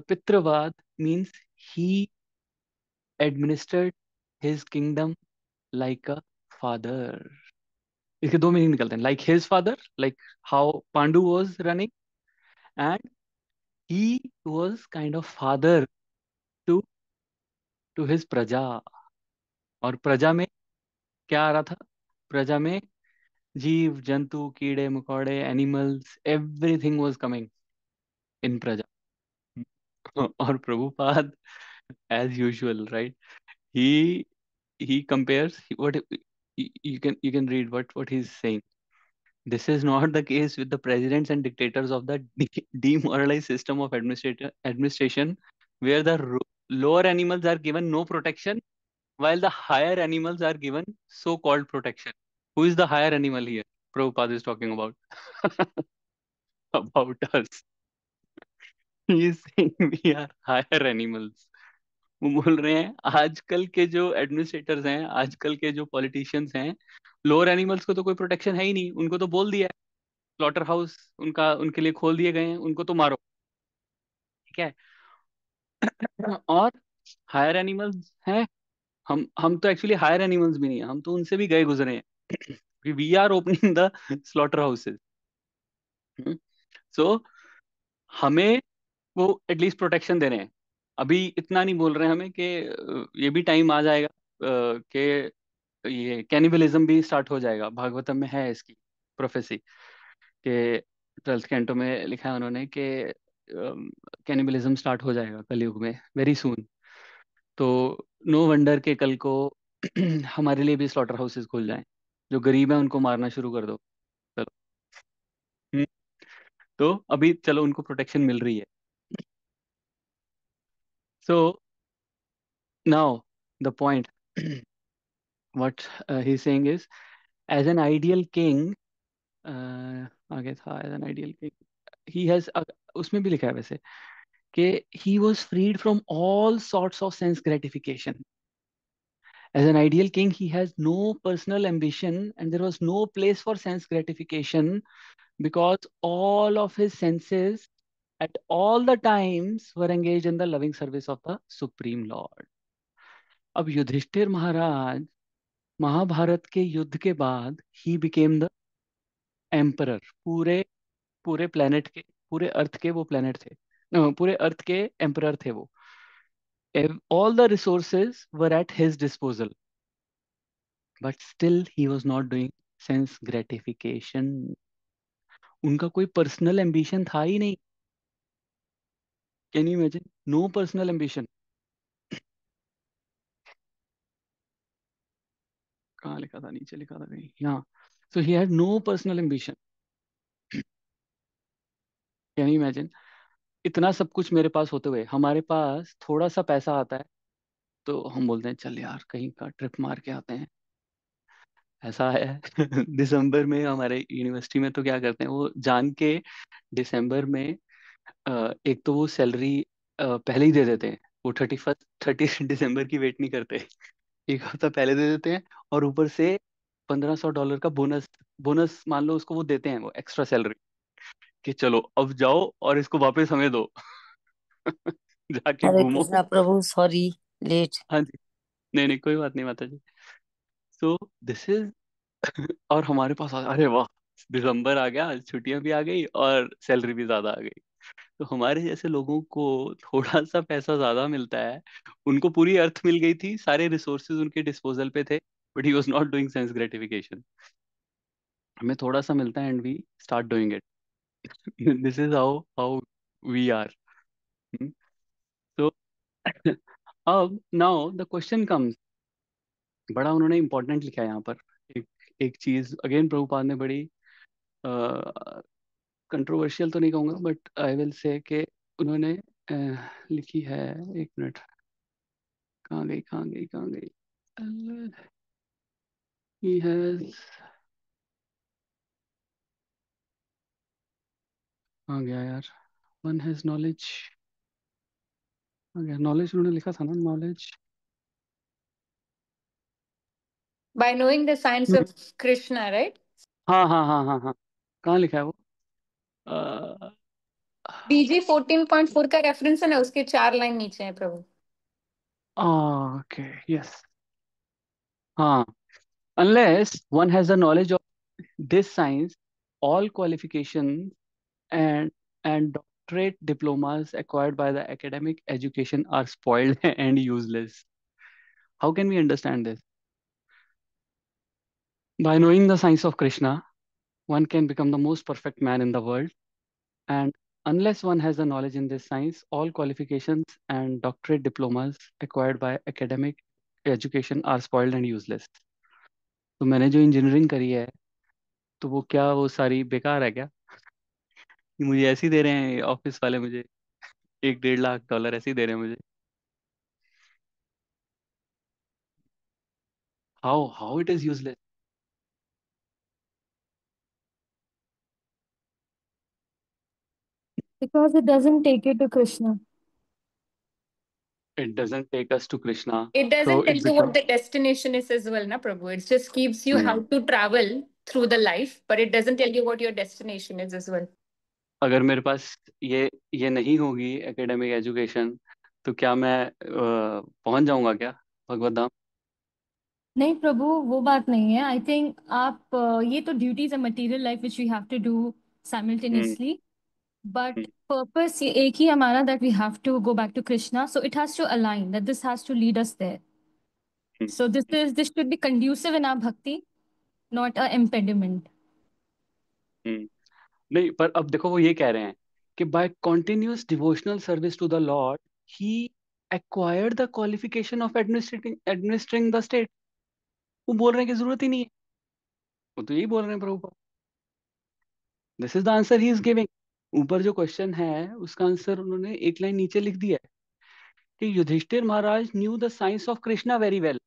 पितृवाद means he administered his kingdom like a father. इसके दो मीनिंग निकलते हैं, like his father, like how Pandu was running, and he was kind of father to to his प्रजा। और प्रजा में क्या आ रहा था? प्रजा में जीव जंतु कीड़े मकोड़े animals everything was coming in प्रजा। और Prabhupada as usual, right, he he compares what you can read what he's saying. This is not the case with the presidents and dictators of the demoralized system of administration, where the lower animals are given no protection while the higher animals are given so-called protection. Who is the higher animal here? Prabhupada is talking about about us. He is saying we are higher animals. वो बोल रहे हैं आजकल के जो एडमिनिस्ट्रेटर्स हैं, आजकल के जो पॉलिटिशियंस हैं, लोअर एनिमल्स को तो कोई प्रोटेक्शन है ही नहीं, उनको तो बोल दिया है, स्लॉटर हाउस उनका उनके लिए खोल दिए गए हैं, उनको तो मारो। ठीक है। और हायर एनिमल्स हैं, हम तो एक्चुअली हायर एनिमल्स भी नहीं है, हम तो उनसे भी गए गुजरे हैं। We are opening the slaughter houses. So हमें वो एटलीस्ट प्रोटेक्शन दे रहे हैं। अभी इतना नहीं बोल रहे हैं हमें कि ये भी टाइम आ जाएगा कि ये कैनिबलिज्म भी स्टार्ट हो जाएगा। भागवतम में है इसकी प्रोफेसी कि 12th कैंटो में लिखा है उन्होंने कि कैनिबलिज्म स्टार्ट हो जाएगा कलयुग में वेरी सून। तो नो वंडर के कल को हमारे लिए भी स्लॉटर हाउसेस खुल जाएं, जो गरीब है उनको मारना शुरू कर दो। चलो। हम्म, तो अभी चलो उनको प्रोटेक्शन मिल रही है। So now the point what he saying is as an ideal king, आगे था as an ideal king he has, उसमें भी लिखा है वैसे कि he was freed from all sorts of sense gratification. As an ideal king, he has no personal ambition and there was no place for sense gratification because all of his senses at all the times were engaged in the loving service of the Supreme Lord. अब युधिष्ठिर महाराज महाभारत के युद्ध के बाद ही बिकेम द एम्परर। पूरे पूरे प्लेनेट के, पूरे अर्थ के वो प्लेनेट थे, पूरे अर्थ के एम्परर थे वो। All the resources were at his disposal, but still he was not doing sense gratification. उनका कोई पर्सनल एम्बिशन था ही नहीं। Can you imagine? No personal ambition. कहाँ लिखा था? नीचे लिखा था कहीं, यहाँ। So he had no personal ambition. Can you imagine? इतना सब कुछ मेरे पास होते हुए हमारे पास थोड़ा सा पैसा आता है तो हम बोलते हैं चल यार कहीं का ट्रिप मार के आते हैं। ऐसा है। दिसंबर में हमारे यूनिवर्सिटी में तो क्या करते हैं वो जान के, दिसंबर में एक तो वो सैलरी पहले ही दे देते हैं। वो 30 दिसंबर की वेट नहीं करते, एक हफ्ता पहले दे देते हैं। और ऊपर से $1500 का बोनस, बोनस मान लो उसको वो देते हैं, वो एक्स्ट्रा सैलरी, कि चलो अब जाओ और इसको वापस हमें दो। जाके हरे घूमो। कृष्णा प्रभु, सॉरी, लेट। हाँ जी। नहीं नहीं कोई बात नहीं माता जी। सो दिस इज और हमारे पास अरे वाह, दिसंबर आ गया, छुट्टियां भी आ गई और सैलरी भी ज्यादा आ गई। तो हमारे जैसे लोगों को थोड़ा सा पैसा ज्यादा मिलता है, उनको पूरी अर्थ मिल गई थी, सारे रिसोर्सेज उनके डिस्पोजल पे थे, but he was not doing sense gratification. हमें थोड़ा सा मिलता है and we start doing it. This is how how we are. तो अब नाउ द क्वेश्चन कम्स, बड़ा उन्होंने इंपॉर्टेंट लिखा है यहाँ पर। एक एक चीज अगेन प्रभुपाद ने बड़ी कंट्रोवर्शियल तो नहीं कहूंगा, बट आई विल से कि उन्होंने लिखी है। एक मिनट, कहाँ गई कहाँ गई कहाँ गई? ही हैज, कहाँ गया यार? वन हैज नॉलेज, कहाँ गया नॉलेज? उन्होंने लिखा था ना knowledge. By knowing the science of Krishna, right? हाँ हाँ हाँ हाँ हाँ, कहाँ लिखा है वो? अ, BG 14.4 का रेफरेंस है ना, उसके 4 लाइन नीचे है प्रभु। ओके, यस, हाँ। Unless one has the knowledge of this science, all qualifications and doctorate diplomas acquired by the academic education are spoiled and useless. How can we understand this? By knowing the science of Krishna, one can become the most perfect man in the world. And unless one has the knowledge in this science, all qualifications and doctorate diplomas acquired by academic education are spoiled and useless. तो मैंने जो इंजीनियरिंग करी है, तो वो क्या वो सारी बेकार है क्या? कि मुझे ऐसे ही दे रहे हैं ऑफिस वाले, मुझे 1-1.5 लाख डॉलर ऐसे ही दे रहे हैं मुझे? How it is useless? Because it doesn't take you to Krishna. It doesn't take us to Krishna, It so doesn't tell it you what become. the destination is as well, na Prabhu. It just keeps you how to travel through the life, but it doesn't tell you what your destination is as well. अगर मेरे पास ये नहीं होगी एकेडमिक एजुकेशन, तो क्या मैं पहुंच जाऊंगा क्या भगवत धाम? नहीं प्रभु, वो बात नहीं है। आई थिंक आप ये तो ड्यूटीज है material life which we have to do hmm simultaneously, but hmm purpose ये एक ही हमारा, that we have to go back to Krishna, so it has to align that this has to lead us there. Hmm so this should be conducive in our bhakti, not a impediment. Hmm. नहीं, पर अब देखो वो ये कह रहे हैं कि by continuous devotional service to the Lord he acquired the qualification of administering the state. वो बोल रहे हैं कि जरूरत ही नहीं है। वो तो यही बोल रहे हैं प्रभु। This is the answer he is giving. ऊपर जो क्वेश्चन है उसका आंसर उन्होंने एक लाइन नीचे लिख दिया है कि Yudhishthir Maharaj knew the science of Krishna very well.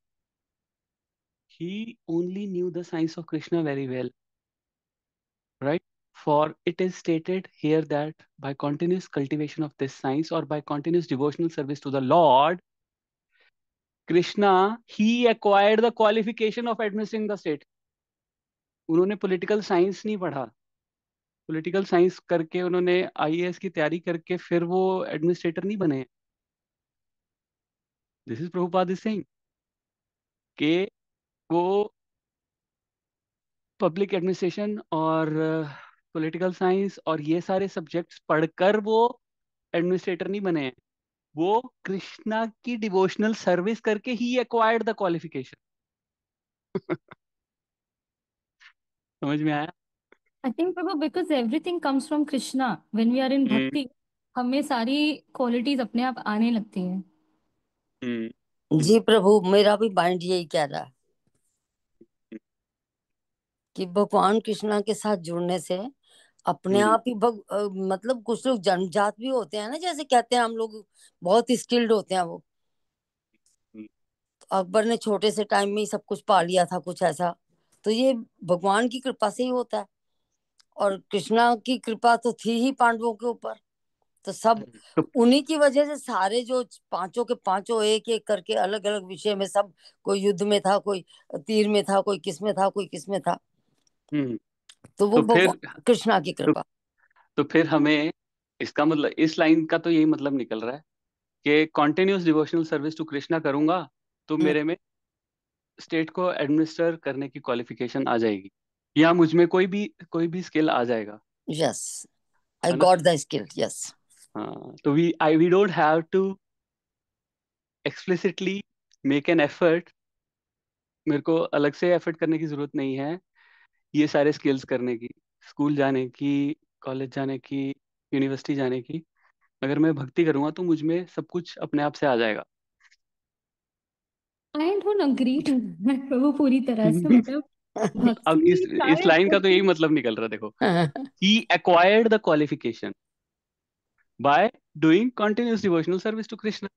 He only knew the science of Krishna very well, right? For it is stated here that by continuous cultivation of this science or by continuous devotional service to the Lord, Krishna, he acquired the qualification of administering the state. उन्होंने पॉलिटिकल साइंस नहीं पढ़ा, पॉलिटिकल साइंस करके उन्होंने आईएएस की तैयारी करके फिर वो एडमिनिस्ट्रेटर नहीं बने। This is Prabhupada is saying कि वो पब्लिक एडमिनिस्ट्रेशन और पॉलिटिकल साइंस और ये सारे सब्जेक्ट्स पढ़कर वो एडमिनिस्ट्रेटर नहीं बने हैं। वो कृष्णा की डिवोशनल सर्विस करके ही एक्वायर्ड द क्वालिफिकेशन। समझ में आया? आई थिंक प्रभु because everything comes from Krishna, when we are in hmm भक्ति हमें सारी क्वालिटीज अपने आप आने लगती हैं। हम्म जी प्रभु, मेरा भी माइंड यही कह रहा है कि भगवान कृष्णा के साथ जुड़ने से अपने हम्म आप ही मतलब कुछ लोग जन्मजात भी होते हैं ना, जैसे कहते हैं हम लोग बहुत स्किल्ड होते हैं वो। हम्म अकबर ने छोटे से टाइम में ही सब कुछ पा लिया था, कुछ ऐसा। तो ये भगवान की कृपा से ही होता है, और कृष्णा की कृपा तो थी ही पांडवों के ऊपर। तो सब तो उन्हीं की वजह से सारे जो पांचों के पांचों एक एक करके अलग अलग विषय में सब, कोई युद्ध में था, कोई तीर में था, कोई किस में था, कोई किस में था। हम्म तो वो तो फिर भगवान कृष्णा की तो, कृपा। तो फिर हमें इसका मतलब, इस लाइन का तो यही मतलब निकल रहा है कि continuous devotional service to Krishna करूंगा तो मेरे में स्टेट को एडमिनिस्टर करने की क्वालिफिकेशन आ जाएगी, या मुझ में कोई भी स्किल आ जाएगा। यस। I है ना? got the skill. Yes. हाँ, तो we don't have to explicitly make an effort. मेरे को अलग से एफर्ट करने की जरूरत नहीं है ये सारे स्किल्स करने की, स्कूल जाने की, कॉलेज जाने की, यूनिवर्सिटी जाने की। अगर मैं भक्ति करूंगा तो मुझ में सब कुछ अपने आप से आ जाएगा। I don't agree to that प्रभु, पूरी तरह से, मतलब अब भक्ति इस लाइन का तो यही शायद। मतलब निकल रहा है, देखो। He acquired the qualification by doing continuous devotional service to Krishna.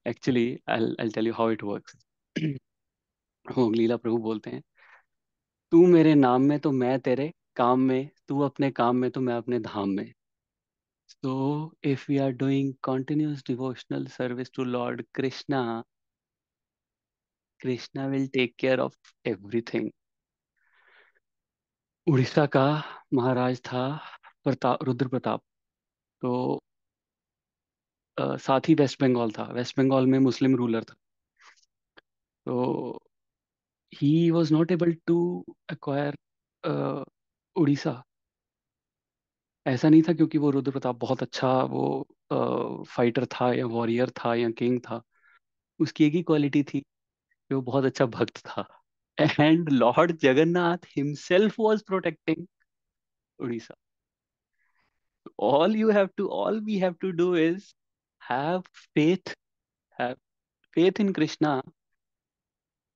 Actually I tell you how it works. वो लीला प्रभु बोलते हैं, तू मेरे नाम में तो मैं तेरे काम में, तू अपने काम में तो मैं अपने धाम में। So, if we are doing continuous devotional service to Lord Krishna, Krishna will take care of everything. Orissa का महाराज था प्रताप, रुद्र प्रताप। तो साथ ही वेस्ट बंगाल था, वेस्ट बंगाल में मुस्लिम रूलर था। तो he was not able to acquire Orissa. ऐसा नहीं था क्योंकि वो रुद्र प्रताप बहुत अच्छा वो फाइटर था या वॉरियर था या किंग था। उसकी एक ही क्वालिटी थी कि वो बहुत अच्छा भक्त था। And Lord Jagannath himself was protecting Odisha. All we have to do is have faith, have faith in Krishna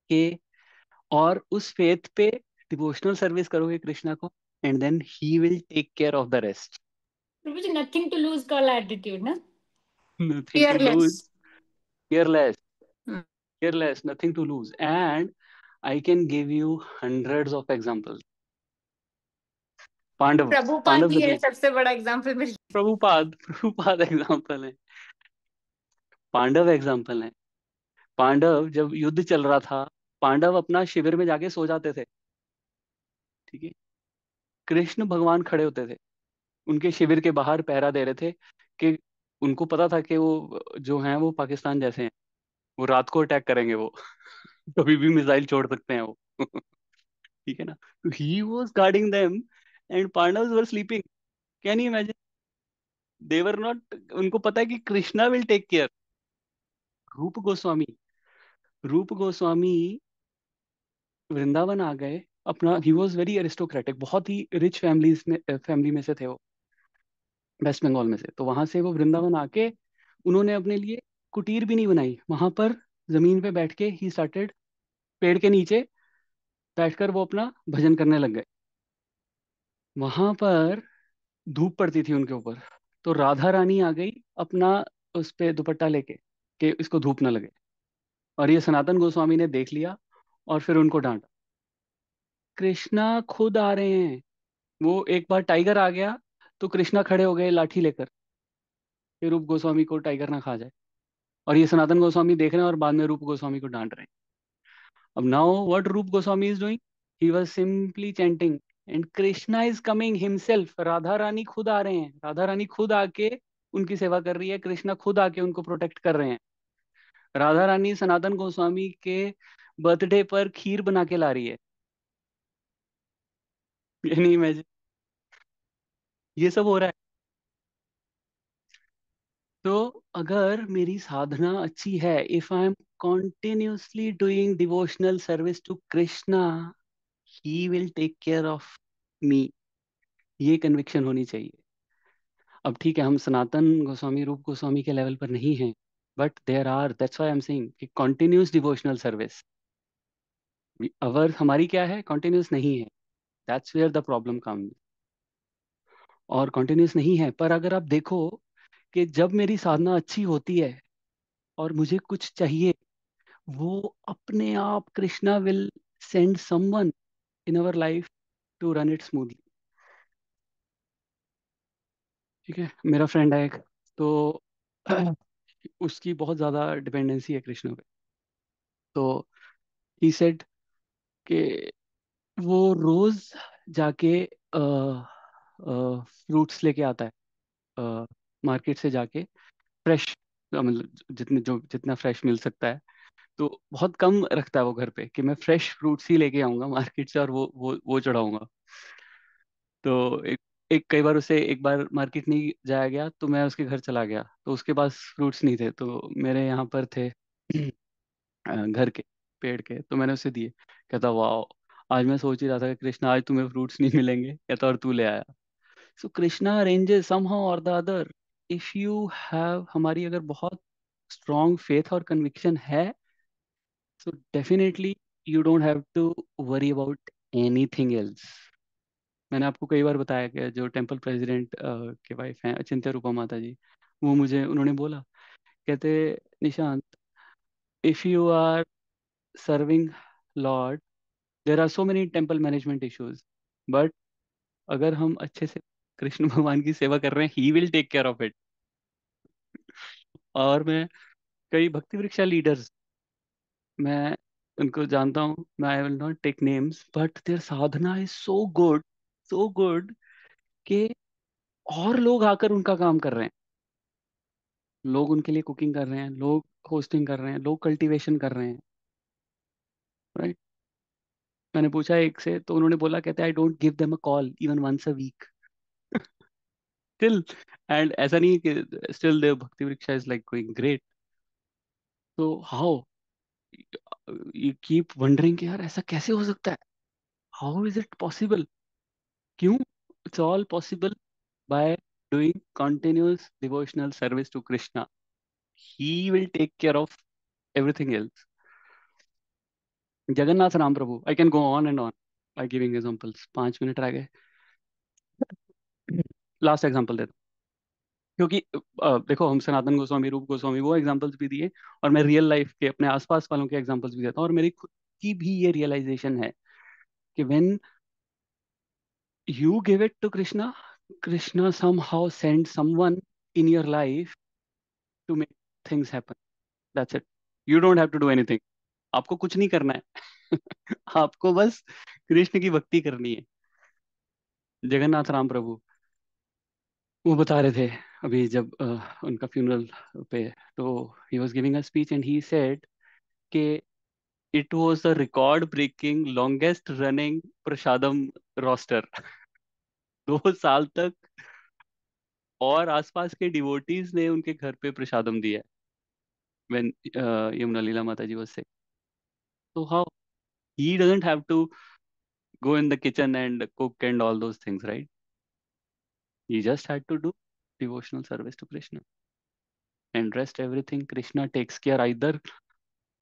के, और उस फेथ पे डिवोशनल सर्विस करोगे कृष्णा को, and then he will take care of the rest. Which nothing to lose girl attitude, na? Nothing to lose, Fearless. Careless, Hmm. Careless, nothing to lose. And I can give you hundreds of examples. Pandava, Prabhupada Pandava ji the है ग्रेट, सबसे बड़ा एग्जाम्पल मेरे। प्रभुपाद एग्जाम्पल है, पांडव एग्जाम्पल है। पांडव जब युद्ध चल रहा था, पांडव अपना शिविर में जाके सो जाते थे, ठीक है। कृष्ण भगवान खड़े होते थे उनके शिविर के बाहर, पहरा दे रहे थे कि उनको पता था कि वो जो हैं वो पाकिस्तान जैसे हैं, वो रात को अटैक करेंगे वो। कभी भी मिसाइल छोड़ सकते हैं वो। ठीक है ना? तो he was guarding them and Pandava were sleeping. Can you imagine? They were not, उनको पता है कि कृष्णा विल टेक केयर। रूप गोस्वामी, रूप गोस्वामी वृंदावन आ गए। अपना ही वॉज वेरी अरिस्टोक्रेटिक, बहुत ही रिच फैमिली में से थे वो, वेस्ट बंगाल में से। तो वहां से वो वृंदावन आके उन्होंने अपने लिए कुटीर भी नहीं बनाई वहां पर। जमीन पे बैठ के ही स्टार्टेड, पेड़ के नीचे बैठकर वो अपना भजन करने लग गए। वहां पर धूप पड़ती थी उनके ऊपर, तो राधा रानी आ गई अपना उस पे दुपट्टा लेके कि इसको धूप ना लगे। और ये सनातन गोस्वामी ने देख लिया और फिर उनको डांटा। कृष्णा खुद आ रहे हैं। वो एक बार टाइगर आ गया तो कृष्णा खड़े हो गए लाठी लेकर कि रूप गोस्वामी को टाइगर ना खा जाए। और ये सनातन गोस्वामी देख रहे हैं और बाद में रूप गोस्वामी को डांट रहे हैं। अब now what Rup Goswami is doing, he was simply chanting and Krishna is coming himself. Radha Rani खुद आ रहे हैं, राधा रानी खुद आके उनकी सेवा कर रही है, कृष्णा खुद आके उनको प्रोटेक्ट कर रहे हैं। राधा रानी सनातन गोस्वामी के बर्थडे पर खीर बना के ला रही है। यानी इमेजिन, ये सब हो रहा है। तो अगर मेरी साधना अच्छी है, if I am continuously doing devotional service to Krishna, he will take care of me. ये कन्विक्शन होनी चाहिए। अब ठीक है, हम सनातन गोस्वामी, रूप गोस्वामी के लेवल पर नहीं हैं, but there are, that's why I am saying कि कॉन्टिन्यूस डिवोशनल सर्विस अवर हमारी क्या है, कॉन्टिन्यूस नहीं है। That's where the problem come. और कॉन्टिन्यूस नहीं है, पर अगर आप देखो कि जब मेरी साधना अच्छी होती है और मुझे कुछ चाहिए, वो अपने आप Krishna will send someone in our life to run it smoothly. ठीक है, मेरा फ्रेंड है एक, तो उसकी बहुत ज़्यादा डिपेंडेंसी है कृष्णा पे। तो ही सेड कि वो रोज जाके फ्रूट्स लेके आता है मार्केट से जाके, फ्रेश, मतलब जितने जो जितना फ्रेश मिल सकता है। तो बहुत कम रखता है वो घर पे, कि मैं फ्रेश फ्रूट्स ही लेके आऊंगा मार्केट से और वो चढ़ाऊंगा। तो एक कई बार उसे एक बार मार्केट नहीं जाया गया तो मैं उसके घर चला गया, तो उसके पास फ्रूट्स नहीं थे, तो मेरे यहाँ पर थे घर के पेड़ के, तो मैंने उसे दिए। कहता वाह, आज मैं सोच ही रहा था कि कृष्णा आज तुम्हें फ्रूट्स नहीं मिलेंगे, कहता और तू ले आया। सो कृष्णा अरेंजेस समहाउ और the other. If you have, हमारी अगर बहुत स्ट्रॉन्ग फेथ और कन्विक्शन है, so definitely you don't have to worry about anything else. मैंने आपको कई बार बताया कि जो टेम्पल प्रेसिडेंट के वाइफ हैं अचिंत्य रूपा माता जी, वो मुझे उन्होंने बोला, कहते Nishant, if you are serving lord, there are so many temple management issues, but अगर हम अच्छे से कृष्ण भगवान की सेवा कर रहे हैं, he will take care of it. और मैं कई भक्ति वृक्षा लीडर्स, मैं उनको जानता हूँ, मैं I will not take names, but their sadhana is so good कि और लोग आकर उनका काम कर रहे हैं। लोग उनके लिए कुकिंग कर रहे हैं, लोग होस्टिंग कर रहे हैं, लोग कल्टीवेशन कर रहे हैं, राइट। मैंने पूछा एक से, तो उन्होंने बोला, कहते I don't give them a call even once a week still. And ऐसा नहीं है कि still Dev Bhakti Vriksha is like going great. तो हाउ यू कीप वंडरिंग कि यार ऐसा कैसे हो सकता है, हाउ इज इट पॉसिबल, क्यों? It's all possible by doing continuous devotional service to Krishna. He will take care of everything else. Jagannath Ram Prabhu, I can go on and on by giving examples. 5 minute रह गए, लास्ट एग्जांपल देता हूं। क्योंकि देखो, हम सनातन गोस्वामी, रूप गोस्वामी, वो एग्जांपल्स भी दिए, और मैं रियल लाइफ के अपने आसपास वालों के एग्जांपल्स भी देता हूँ, और मेरी खुद की भी ये रियलाइजेशन है कि when you give it to Krishna, Krishna somehow sends someone in your life to make things happen. That's it. You don't have to do anything. आपको कुछ नहीं करना है आपको बस कृष्ण की भक्ति करनी है। जगन्नाथ राम प्रभु, वो बता रहे थे अभी जब उनका फ्यूनरल पे, तो he was giving a speech and he said कि it was the record breaking longest running prasadam roster 2 साल तक, और आसपास के डिवोटीज ने उनके घर पे प्रसादम दिया when Yamuna Leela Mataji was sick. So how he doesn't have to go in the kitchen and cook and all those things, right? He just had to do devotional service to Krishna, and rest everything Krishna takes care, either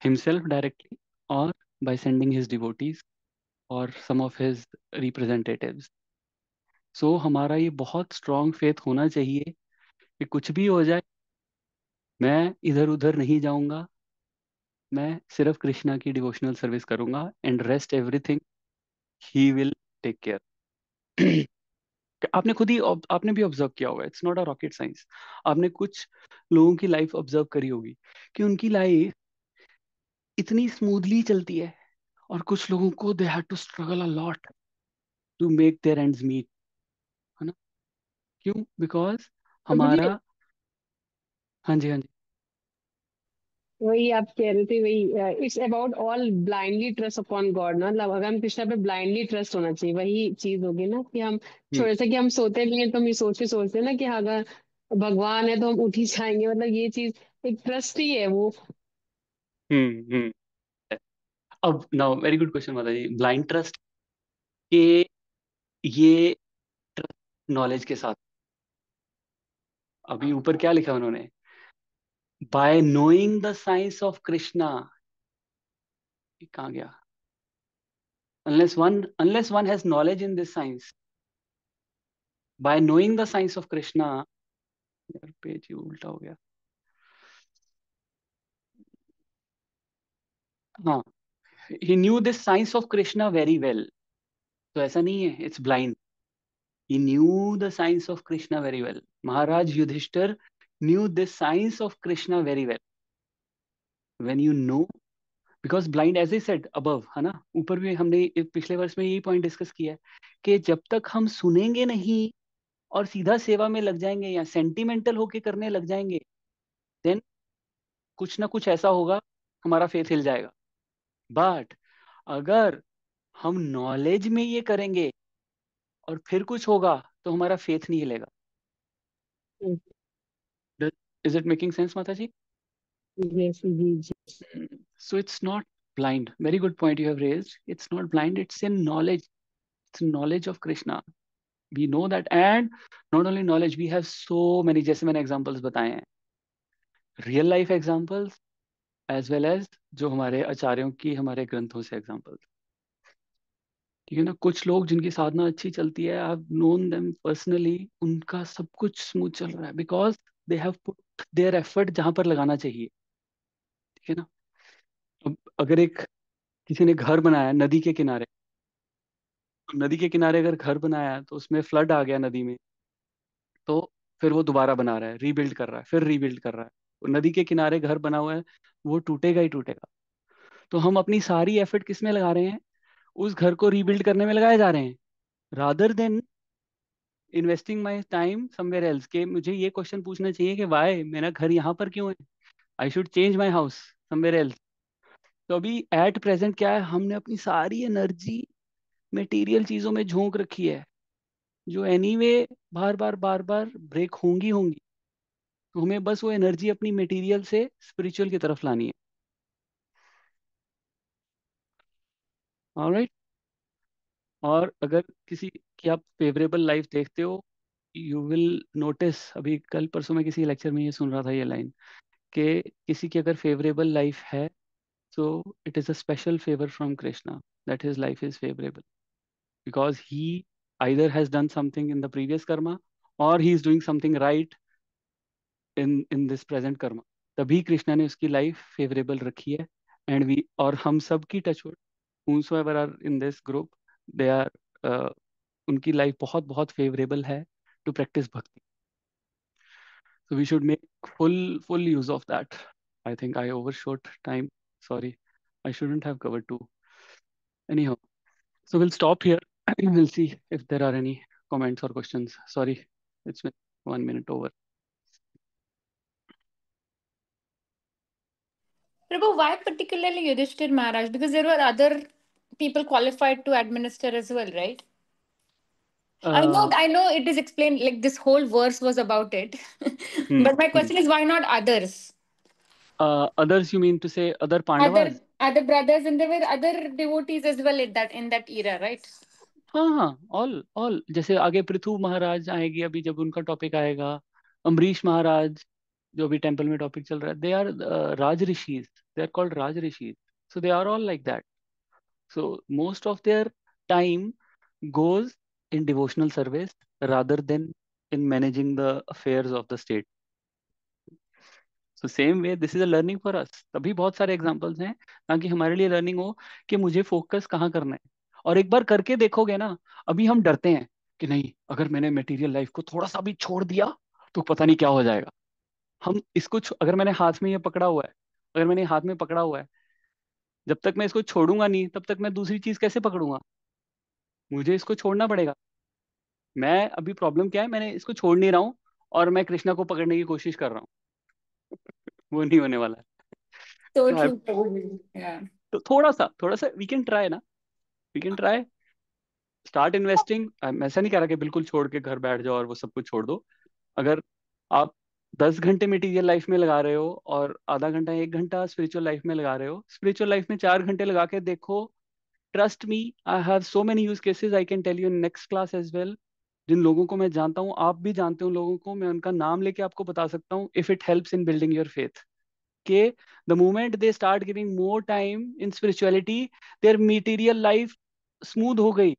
himself directly or by sending his devotees or some of his representatives. So हमारा ये बहुत strong faith होना चाहिए कि कुछ भी हो जाए, मैं इधर उधर नहीं जाऊंगा, मैं सिर्फ कृष्णा की डिवोशनल सर्विस करूंगा, and rest everything he will take care. आपने खुद ही आपने भी ऑब्जर्व किया होगा, it's not a rocket science. आपने कुछ लोगों की लाइफ ऑब्जर्व करी होगी कि उनकी लाइफ इतनी स्मूथली चलती है, और कुछ लोगों को they have to struggle a lot to make their ends meet, है ना? क्यों? बिकॉज प्रभु जी, हमारा, हाँ जी, हाँ जी। वही आप कह रहे थे, वही it's about all blindly trust upon God ना, मतलब अगर हम कृष्णा पे ब्लाइंडली ट्रस्ट होना चाहिए, वही चीज होगी ना कि हम हम्म छोटे से कि हम सोते भी हैं तो हम ये सोचते हैं ना कि हाँ, अगर भगवान है तो हम उठ ही जाएंगे, मतलब ये चीज एक ट्रस्ट ही है वो। हम्म। अब नाउ वेरी गुड क्वेश्चन माता जी, ब्लाइंड ट्रस्ट के, ये ट्रस्ट नॉलेज के साथ, अभी ऊपर क्या लिखा उन्होंने, bye knowing the science of Krishna, कहाँ गया, unless one has knowledge in this science, by knowing the science of Krishna, यार पेज ही उल्टा हो गया, हाँ, he knew this science of Krishna very well, तो ऐसा नहीं है it's blind, he knew the science of Krishna very well. Maharaj Yudhishthir knew this science of Krishna very well. When you know, because blind, as I said above, है ना, ऊपर भी हमने पिछले वर्ष में यही पॉइंट डिस्कस किया है कि जब तक हम सुनेंगे नहीं और सीधा सेवा में लग जाएंगे या सेंटिमेंटल होके करने लग जाएंगे, देन कुछ ना कुछ ऐसा होगा हमारा फेथ हिल जाएगा। बट अगर हम नॉलेज में ये करेंगे और फिर कुछ होगा तो हमारा फेथ नहीं हिलेगा। इज इट मेकिंग सेंस माता जी? Yes, ji. So it's not blind. Very good point you have raised. It's not blind, it's in knowledge. It's knowledge of Krishna. We know that, and not only knowledge, we have so many, जैसे मैंने examples बताए हैं, real life examples as well as जो हमारे आचार्यों की हमारे ग्रंथों से examples। ठीक है ना? कुछ लोग जिनकी साधना अच्छी चलती है, I have known them personally, उनका सब कुछ स्मूथ चल रहा है because they have put their effort जहां पर लगाना चाहिए। ठीक है ना? अब अगर एक किसी ने घर बनाया नदी के किनारे, नदी के किनारे अगर घर बनाया है तो उसमें फ्लड आ गया नदी में, तो फिर वो दोबारा बना रहा है, रीबिल्ड कर रहा है, फिर रीबिल्ड कर रहा है। वो नदी के किनारे घर बना हुआ है, वो टूटेगा ही टूटेगा। तो हम अपनी सारी एफर्ट किस में लगा रहे हैं? उस घर को रीबिल्ड करने में लगाए जा रहे हैं, rather than investing my time somewhere else. के मुझे ये क्वेश्चन पूछना चाहिए कि वाई मेरा घर यहाँ पर क्यों है, I should change my house somewhere else. तो अभी एट प्रेजेंट क्या है, हमने अपनी सारी एनर्जी मटेरियल चीजों में झोंक रखी है, जो एनीवे बार बार ब्रेक होंगी होंगी। तो हमें बस वो एनर्जी अपनी मटेरियल से स्पिरिचुअल की तरफ लानी है। ऑलराइट। और अगर किसी की आप फेवरेबल लाइफ देखते हो, यू विल नोटिस, अभी कल परसों में किसी लेक्चर में ये सुन रहा था ये लाइन, कि किसी की अगर फेवरेबल लाइफ है, so it is a special favor from Krishna that his life is favorable because he either has done something in the previous karma or he is doing something right in this present karma, तभी कृष्णा ने उसकी लाइफ फेवरेबल रखी है। एंड वी, और हम सब की touchwood, whomsoever are in this group, they are उनकी लाइफ बहुत बहुत फेवरेबल है to practise bhakti. So we should make full use of that. I think I overshot time. Sorry, I shouldn't have covered two. Anyhow, so we'll stop here. We'll see if there are any comments or questions. Sorry, it's been 1 minute over. Prabhu, why particularly Yudhishthir Maharaj? Because there were other people qualified to administer as well, right? Uh, I know it is explained like this whole verse was about it. hmm, But my hmm. question is why not others? Others, you mean to say other Pandavas? Other brothers, and there were other devotees as well in that era, right? हाँ हाँ, ऑल जैसे आगे पृथु महाराज आएगी अभी जब उनका टॉपिक आएगा, अम्बरीश महाराज जो अभी टेम्पल में टॉपिक चल रहा है, they are raj rishis, they are called raj rishis, so they are all like that. So most of their time goes in devotional service rather than in managing the affairs of the state. So same way this is a learning for us। तभी बहुत सारे एग्जांपल्स हैं ताकि हमारे लिए लर्निंग हो कि मुझे फोकस कहाँ करना है। और एक बार करके देखोगे ना, अभी हम डरते हैं कि नहीं अगर मैंने मटेरियल लाइफ को थोड़ा सा भी छोड़ दिया तो पता नहीं क्या हो जाएगा। हम इसको अगर मैंने हाथ में ये पकड़ा हुआ है, अगर मैंने हाथ में पकड़ा हुआ है, जब तक मैं इसको छोड़ूंगा नहीं तब तक मैं दूसरी चीज कैसे पकड़ूंगा? मुझे इसको छोड़ना पड़ेगा। मैं अभी प्रॉब्लम क्या है, मैंने इसको छोड़ नहीं रहा हूँ और मैं कृष्णा को पकड़ने की कोशिश कर रहा हूँ, वो नहीं होने वाला है। So तो true, Prabhu. Yeah. तो थोड़ा सा वी कैन ट्राई ना, we can try start investing. मैं ऐसा नहीं कह रहा कि बिल्कुल छोड़ के घर बैठ जाओ और वो सब कुछ छोड़ दो। अगर आप 10 घंटे मटीरियल लाइफ में लगा रहे हो और आधा घंटा 1 घंटा स्पिरिचुअल लाइफ में लगा रहे हो, स्पिरिचुअल लाइफ में 4 घंटे लगा के देखो। Trust me, I have so many use cases, I can tell you in next class as well. जिन लोगों को मैं जानता हूँ, आप भी जानते हो लोगों को, मैं उनका नाम लेके आपको बता सकता हूँ, if it helps in building your faith, के the moment they start giving more time in spirituality, their material life smooth हो गई।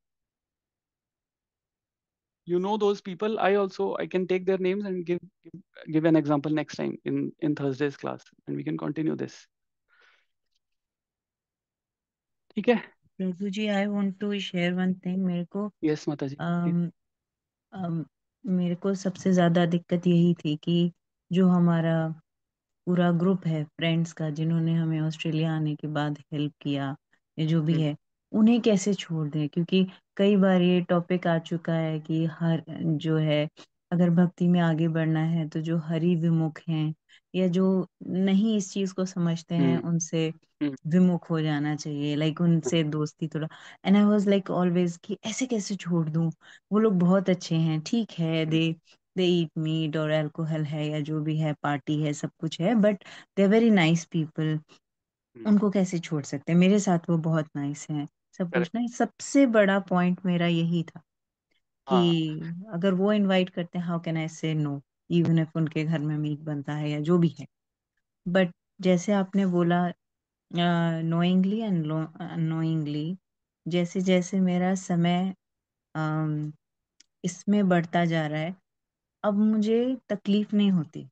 You know those people. I can take their names and give an example next time in Thursday's class, and we can continue this. ठीक है? प्रभु जी, I want to share one thing. मेरे को Yes, माता जी। अम, अम, मेरे को सबसे ज्यादा दिक्कत यही थी कि जो हमारा पूरा ग्रुप है फ्रेंड्स का, जिन्होंने हमें ऑस्ट्रेलिया आने के बाद हेल्प किया या जो भी हम्म, है, उन्हें कैसे छोड़ दें। क्योंकि कई बार ये टॉपिक आ चुका है कि हर जो है अगर भक्ति में आगे बढ़ना है तो जो हरि विमुख हैं या जो नहीं इस चीज को समझते हैं हम्म उनसे हम्म विमुख हो जाना चाहिए, लाइक उनसे दोस्ती थोड़ा। And I was like always कि ऐसे कैसे छोड़ दूं, वो लोग बहुत अच्छे हैं, ठीक है, दे ईट मीट और अल्कोहल है या जो भी है, पार्टी है, सब कुछ है, but they are very nice people, उनको कैसे छोड़ सकते हैं, मेरे साथ वो बहुत नाइस हैं, सब कुछ करेक्ट। ना। सबसे बड़ा पॉइंट मेरा यही था हाँ कि अगर वो इनवाइट करते हैं, हाउ कैन आई से नो, इवन इफ उनके घर में मीट बनता है या जो भी है। बट जैसे आपने बोला, नोइंगली एंड अननोइंगली, जैसे जैसे मेरा समय अम, इसमें बढ़ता जा रहा है, अब मुझे तकलीफ नहीं होती।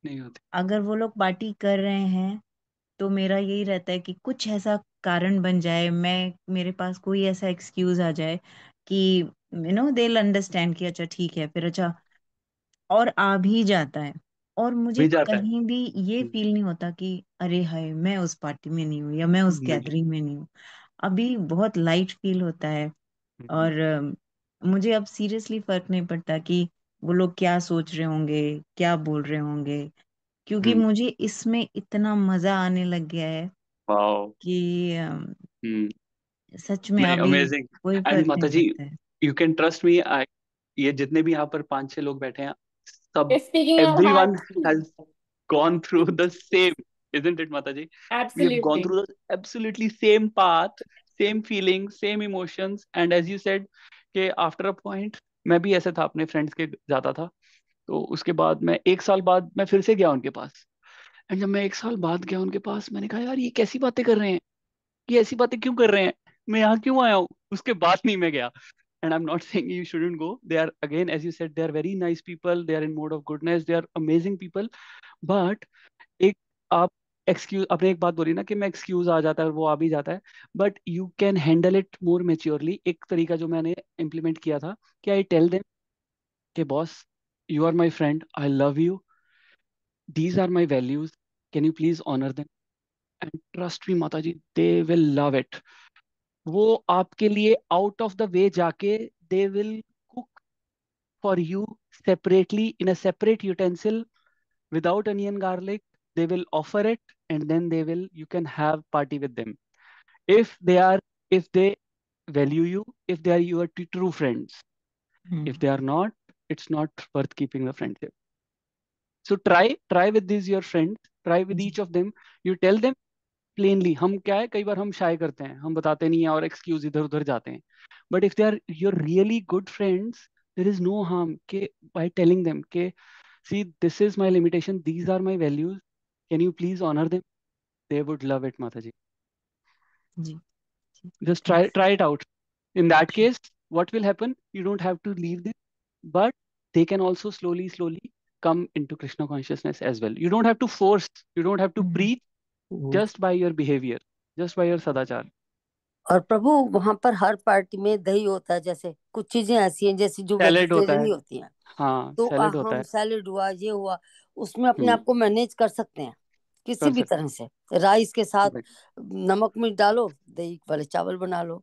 नहीं होती। अगर वो लोग पार्टी कर रहे हैं तो मेरा यही रहता है कि कुछ ऐसा कारण बन जाए, मैं मेरे पास कोई ऐसा एक्सक्यूज आ जाए कि दे अंडरस्टैंड कि अच्छा ठीक है फिर, अच्छा, और आ भी जाता है। और मुझे भी जाता है। कहीं भी ये फील नहीं होता कि अरे हाय मैं उस पार्टी में नहीं हूँ या मैं उस नहीं। गैदरिंग में नहीं हूँ। अभी बहुत लाइट फील होता है। हम्म और मुझे अब सीरियसली फर्क नहीं पड़ता कि वो लोग क्या सोच रहे होंगे, क्या बोल रहे होंगे, क्योंकि हम्म मुझे इसमें इतना मजा आने लग गया है वाओ। कि हम्म सच में नहीं, अभी अमेजिंग। कोई एंड फर्क माता नहीं जी, पड़ता है। यू कैन ट्रस्ट मी, आई, ये जितने भी यहाँ पर 5-6 लोग बैठे हैं, सब, Speaking your everyone heart. has gone through the same, isn't it, Mataji? We have gone Absolutely. through the absolutely same path, same feelings, same emotions, and as you said कि after a point मैं भी ऐसे था, अपने फ्रेंड्स के जाता था, तो उसके बाद मैं 1 साल बाद मैं फिर से गया उनके पास। एंड जब मैं 1 साल बाद गया उनके पास, मैंने कहा यार ये कैसी बातें कर रहे हैं, ये ऐसी बातें क्यों कर रहे हैं, मैं यहाँ क्यों आया हूँ। उसके बाद नहीं मैं गया। And I'm not saying you shouldn't go. They are, again, as you said, they are very nice people. They are in mode of goodness. They are amazing people. But एक आप एक्सक्यूज, आपने एक बात बोली ना कि मैं एक्सक्यूज आ जाता है और वो आ भी जाता है, but you can handle it more maturely. एक तरीका जो मैंने इम्प्लीमेंट किया था कि आई टेल देम कि boss, you are my friend, I love you, these are my values, can you please honour them, and trust me Mata ji, they will love it. वो आपके लिए आउट ऑफ द वे जाके they will cook for you separately in a separate utensil without onion garlic. They will offer it, and then they will, you can have party with them if they are, if they value you, if they are your true friends. If hmm. they are not, it's not worth keeping the friendship. So try with these your friends, try with ji. each of them. You tell them plainly. हम क्या है, कई बार हम शाय करते हैं, हम बताते नहीं है और एक्सक्यूज इधर उधर जाते हैं। But if they are your really good friends, there is no harm के बाय टेलिंग देम के see this is my limitation, these are my values, can you please honour them, they would love it Mata ji. Ji. Ji. Just try thanks. try it out. In that case, what will happen, you don't have to leave them, but they can also slowly come into Krishna consciousness as well. You don't have to force, you don't have to hmm. preach, just by your behavior, just by your sadachar. और प्रभु वहां पर हर पार्टी में दही होता है, जैसे कुछ चीजें ऐसी हैं जैसे जो सैलेड होता वेजिटेरियन है। ही होती हैं, हाँ, तो सैलेड होता हम है। सैलेड हुआ, ये हुआ, उसमें अपने हम्म आप को मैनेज कर सकते हैं किसी कर भी सकते तरह से। राइस के साथ हैं। नमक मिर्च डालो, दही वाले चावल बना लो,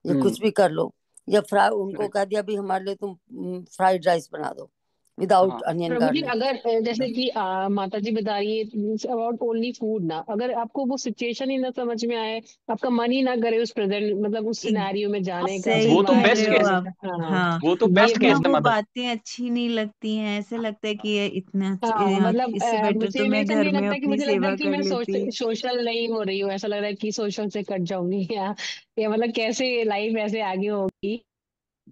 या हम्म कुछ भी कर लो, या फ्राई, उनको correct। कह दिया भी हमारे लिए तुम फ्राइड राइस बना दो विदाउट हाँ अनियन प्रभु जी, गार्लिक। अगर जैसे कि माता जी बता रही है अबाउट ओनली फूड ना, अगर आपको वो सिचुएशन ही ना समझ में आए, आपका मन ही ना करे उस प्रेजेंट मतलब उस सिनेरियो में जाने का, उस सही वो तो कह बेस्ट रहे हो एनवायरमेंट केस, आप। में। हाँ, हाँ, वो तो ये बेस्ट वरना केस बात। है वो माता। बातें अच्छी नहीं लगती हैं, ऐसे लगता है कि ये इतना हाँ, मतलब इससे बेटर तो मुझे मैं हमेशा घर ये में लगता है कि अपनी मुझे लगता है सेवा कि कर मैं लेती। सोशल नहीं हो रही हूँ, ऐसा लग रहा है कि सोशल से कट जाऊंगी या मतलब कैसे लाइफ ऐसे आगे होगी।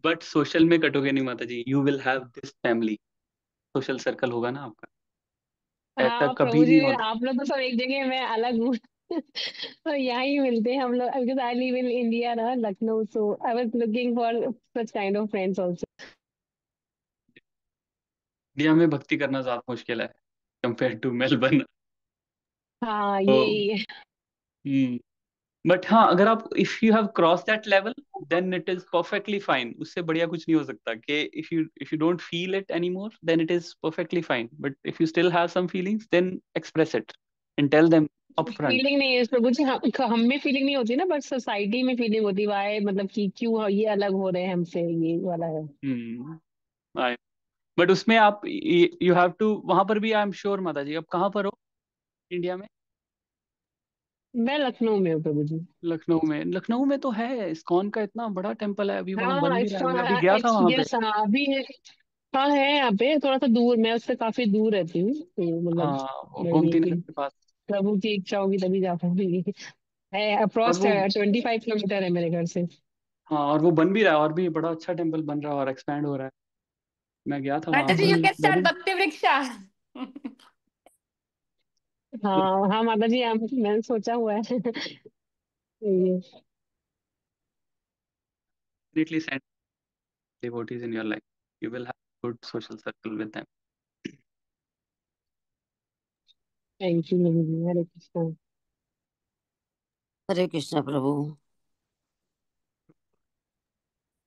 बट सोशल में कटोगे नहीं माता जी, you will have this family, social circle होगा ना आपका, ऐसा हाँ कभी प्रभु नहीं जी, होता। आप लोग तो सब एक जगह, मैं अलग हूँ तो यहाँ ही मिलते हैं हम लोग, because I live in India ना, Lucknow, so I was looking for such kind of friends also. India में भक्ति करना ज्यादा मुश्किल है कंपेयर टू मेलबर्न। हाँ, तो यही। बट हाँ, अगर आप, if you have cross that level, then it is perfectly fine. उससे बढ़िया कुछ नहीं हो सकता कि if you don't feel it anymore, then it is perfectly fine, but if you still have some feelings, then express it and tell them upfront. Feeling नहीं है प्रभु जी, हम में फीलिंग नहीं होती ना, बट सोसाइटी में फीलिंग होती है, वाई मतलब कि क्यों ये अलग हो रहे हैं हमसे, ये वाला है। हम्म बट उसमें आप यू हैव टू, वहां पर भी आई एम श्योर माता जी, आप कहाँ पर हो इंडिया में? मैं लखनऊ में हूँ प्रभु जी। लखनऊ में तो है इस्कॉन का इतना बड़ा टेम्पल है, अभी वहां बन हाँ भी रहा है, इसका, मैं अभी गया था वहां पे। यस हाँ अभी है। हाँ है यहाँ पे, थोड़ा सा दूर, मैं उससे काफी दूर रहती हूँ, तो हाँ, मतलब वो वही है गोमती कि नगर के पास। प्रभु की इच्छा होगी तभी जा पाऊंगी। है और अप्रोक्स वो 25 किलोमीटर है मेरे घर से। हाँ, और वो बन भी रहा है, और भी बड़ा अच्छा टेम्पल बन रहा है और एक्सपैंड हो रहा है। मैं गया था वहां Mataji, you पर, can start very. Bhakti Vriksha. हाँ हाँ माता जी, मैंने सोचा हुआ है। ये, Definitely send devotees in your life. You will have good social circle with them. Thank you Prabhu ji, Hare Krishna. Hare Krishna Prabhu.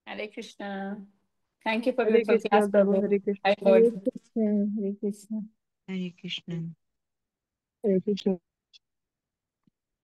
Hare Krishna. Thank you for Hare beautiful Krishna class, Prabhu, Prabhu. Hare Krishna. Hare Hare Lord. Krishna, Hare Krishna, Hare Krishna. Hare Krishna.